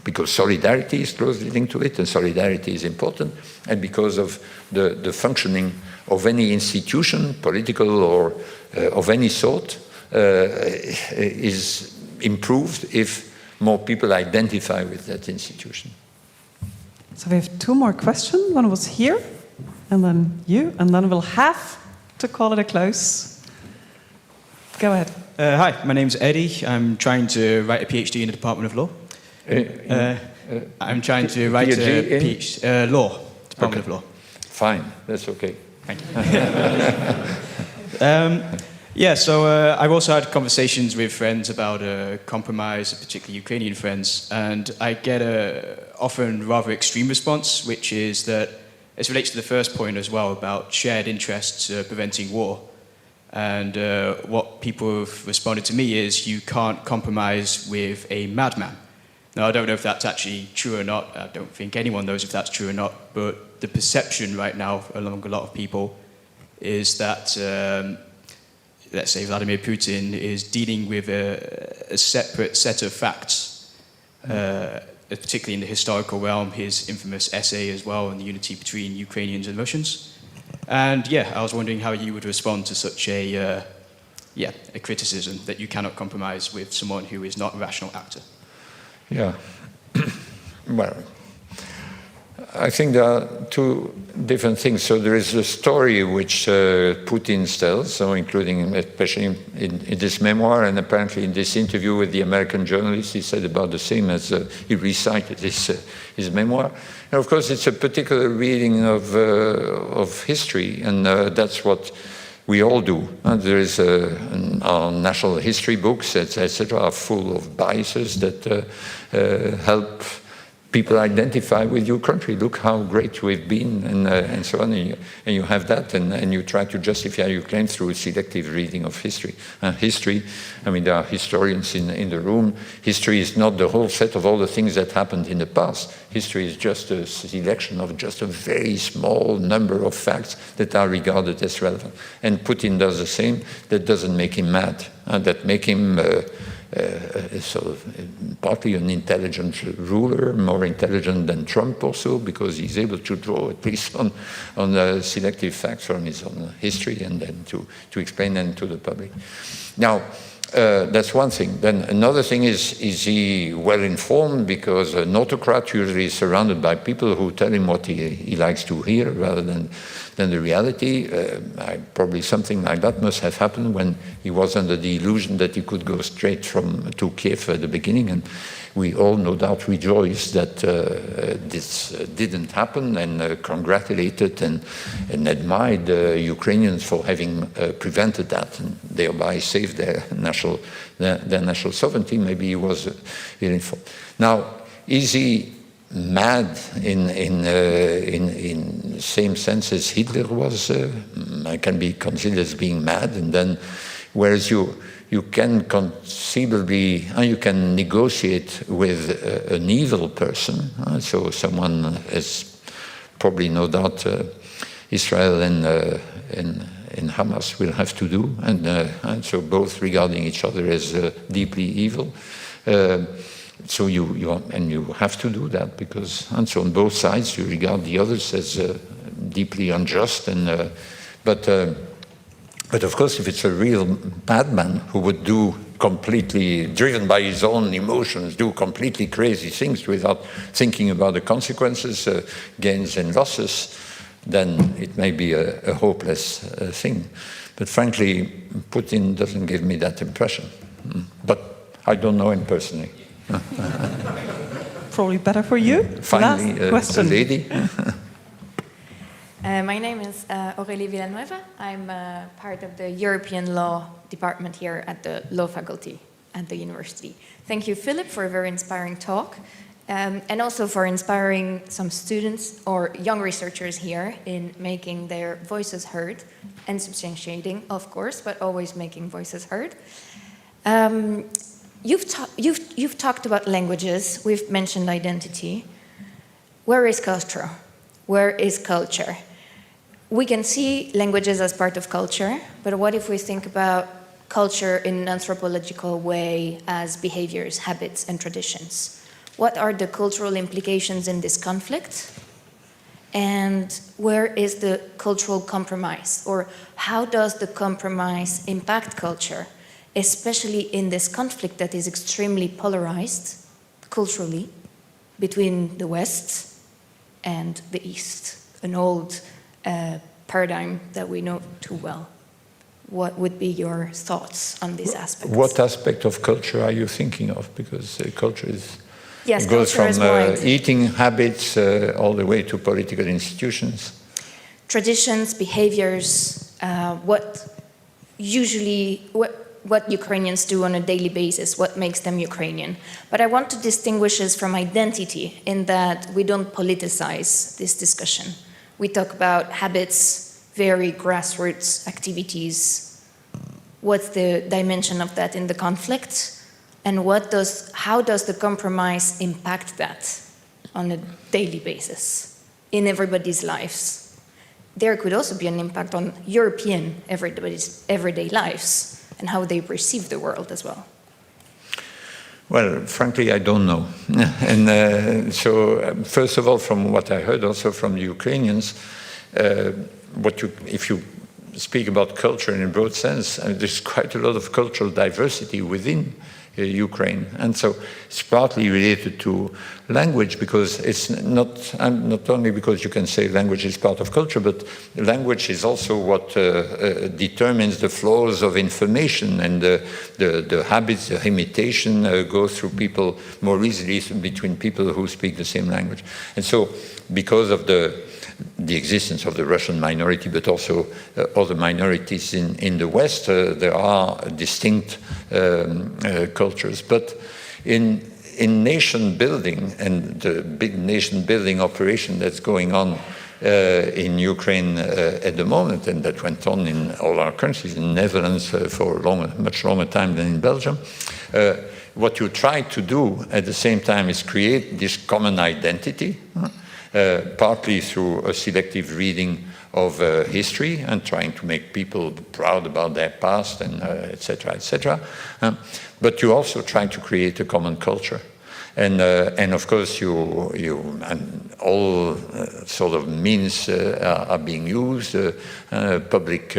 because solidarity is closely linked to it, and solidarity is important, and because of the functioning of any institution, political or of any sort, is improved if more people identify with that institution. So we have two more questions. One was here, and then you, and then we'll have to call it a close. Go ahead. Hi, my name's Eddie. I'm trying to write a PhD in the Department of Law. I'm trying to write a PhD Law, Department of Law. Fine, that's okay. Thank you. So I've also had conversations with friends about compromise, particularly Ukrainian friends, and I get a often rather extreme response, which is that this relates to the first point as well about shared interests preventing war. And what people have responded to me is you can't compromise with a madman. Now, I don't know if that's actually true or not. I don't think anyone knows if that's true or not. But the perception right now among a lot of people is that, let's say, Vladimir Putin is dealing with a separate set of facts, particularly in the historical realm, his infamous essay as well, on the unity between Ukrainians and Russians. And yeah, I was wondering how you would respond to such a criticism that you cannot compromise with someone who is not a rational actor. Yeah. Well, I think there are two different things. So there is the story which Putin tells, so including especially in this memoir, and apparently in this interview with the American journalist, he said about the same as he recited his memoir. And of course, it's a particular reading of history, and that's what we all do. There is our national history books, etc., are full of biases that help people identify with your country. Look how great we've been, and so on. And you have that, and you try to justify your claim through selective reading of history. History, I mean, there are historians in the room. History is not the whole set of all the things that happened in the past. History is just a selection of just a very small number of facts that are regarded as relevant. And Putin does the same. That doesn't make him mad. That make him sort of partly an intelligent ruler, more intelligent than Trump also, because he's able to draw at least on selective facts from his own history and then to explain them to the public. Now, that's one thing. Then another thing is he well informed? Because an autocrat usually is surrounded by people who tell him what he likes to hear rather than the reality. Probably something like that must have happened when he was under the illusion that he could go straight to Kiev at the beginning. And we all no doubt rejoiced that this didn't happen, and congratulated and admired the Ukrainians for having prevented that and thereby saved their national sovereignty. Maybe he was ill-informed. Now, is he mad in the same sense as Hitler was? Can be considered as being mad, and then whereas you can conceivably, you can negotiate with an evil person, so someone, as probably no doubt Israel and Hamas will have to do, and so both regarding each other as deeply evil. So you have to do that, because, and so on both sides you regard the others as deeply unjust, and but of course, if it's a real madman who would do completely, driven by his own emotions, do completely crazy things without thinking about the consequences, gains and losses, then it may be a hopeless thing. But frankly, Putin doesn't give me that impression. But I don't know him personally. Probably better for you. Finally, Last question. a lady. My name is Aurélie Villanueva. I'm part of the European Law Department here at the Law Faculty at the university. Thank you, Philip, for a very inspiring talk, and also for inspiring some students or young researchers here in making their voices heard and substantiating, of course, but always making voices heard. You've talked about languages. We've mentioned identity. Where is culture? Where is culture? We can see languages as part of culture, but what if we think about culture in an anthropological way as behaviors, habits, and traditions? What are the cultural implications in this conflict? And where is the cultural compromise? Or how does the compromise impact culture, especially in this conflict that is extremely polarized culturally between the West and the East, an old paradigm that we know too well? What would be your thoughts on these aspects? What aspect of culture are you thinking of? Because culture is... Yes, it goes culture is from wide. eating habits all the way to political institutions. Traditions, behaviors, what Ukrainians do on a daily basis, what makes them Ukrainian. But I want to distinguish this from identity in that we don't politicize this discussion. We talk about habits, very grassroots activities. What's the dimension of that in the conflict? And how does the compromise impact that on a daily basis in everybody's lives? There could also be an impact on European everybody's everyday lives and how they perceive the world as well. Well, frankly, I don't know. And so, first of all, from what I heard also from the Ukrainians, if you speak about culture in a broad sense, there's quite a lot of cultural diversity within Ukraine. And so it's partly related to language, because it's not only because you can say language is part of culture, but language is also what determines the flows of information, and the habits, the imitation go through people more easily between people who speak the same language. And so because of the existence of the Russian minority, but also other minorities in the West, there are distinct cultures. But in in nation building and the big nation building operation that's going on in Ukraine at the moment, and that went on in all our countries, in the Netherlands for much longer time than in Belgium, what you try to do at the same time is create this common identity, partly through a selective reading of history and trying to make people proud about their past and etc., etc. But you also try to create a common culture. And of course, and all sort of means are being used, public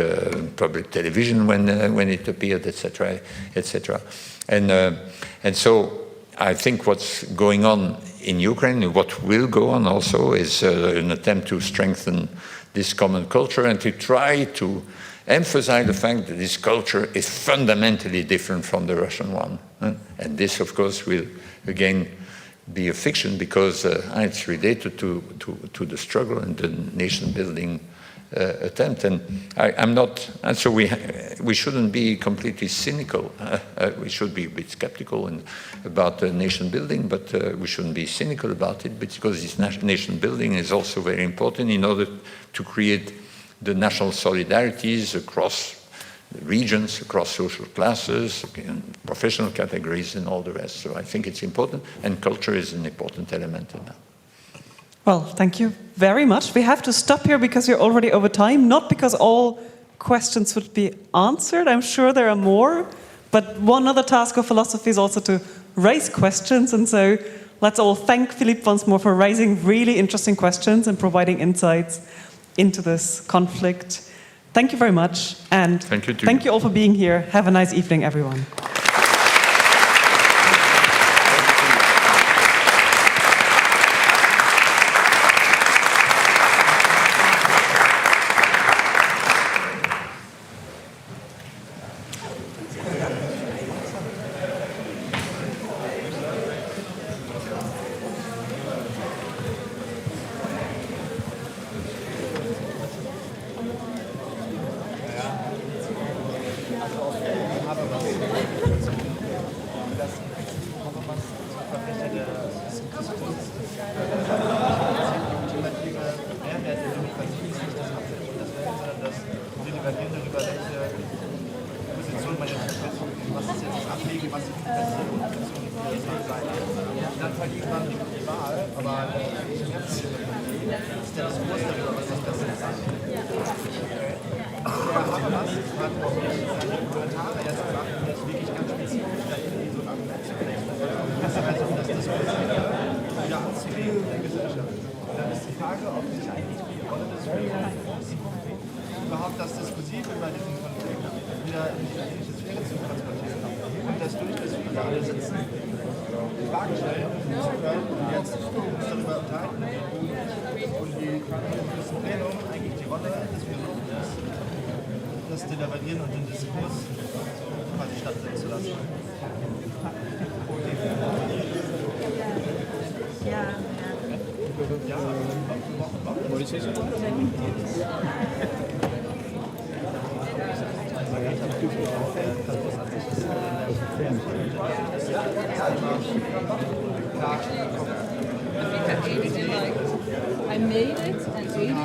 television when it appeared, etc., etc. And so I think what's going on in Ukraine, and what will go on also, is an attempt to strengthen this common culture and to try to emphasize the fact that this culture is fundamentally different from the Russian one. And this, of course, will again be a fiction because it's related to the struggle and the nation-building attempt. And I'm not, and so we shouldn't be completely cynical. We should be a bit skeptical about nation building, but we shouldn't be cynical about it because this nation building is also very important in order to create the national solidarities across regions, across social classes, professional categories, and all the rest. So I think it's important, and culture is an important element in that. Well, thank you very much. We have to stop here because you're already over time, not because all questions would be answered. I'm sure there are more, but one other task of philosophy is also to raise questions, and so let's all thank Philippe once more for raising really interesting questions and providing insights into this conflict. Thank you very much, and thank you all for being here. Have a nice evening, everyone. überhaupt das Diskursiv über diesen Konflikt wieder in die öffentliche Sphäre zu transportieren. Und das durch das viele alle sitzen, die Frage stellen, zuhören und jetzt uns darüber unterhalten. Und das Plenum eigentlich die Rolle des Philosophen ist, das Deliberieren und den Diskurs quasi stattfinden zu lassen. Ja, wollte ich sagen? I made it and ate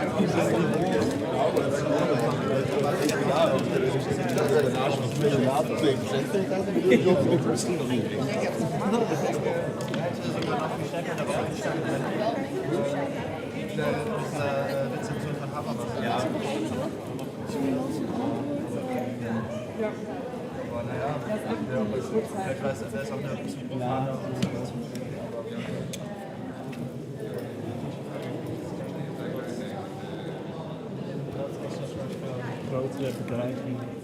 Rezeption von Habermas. Ja. Aber naja, ich weiß, er ist auch eine Zukunft. Grotere bedrijven.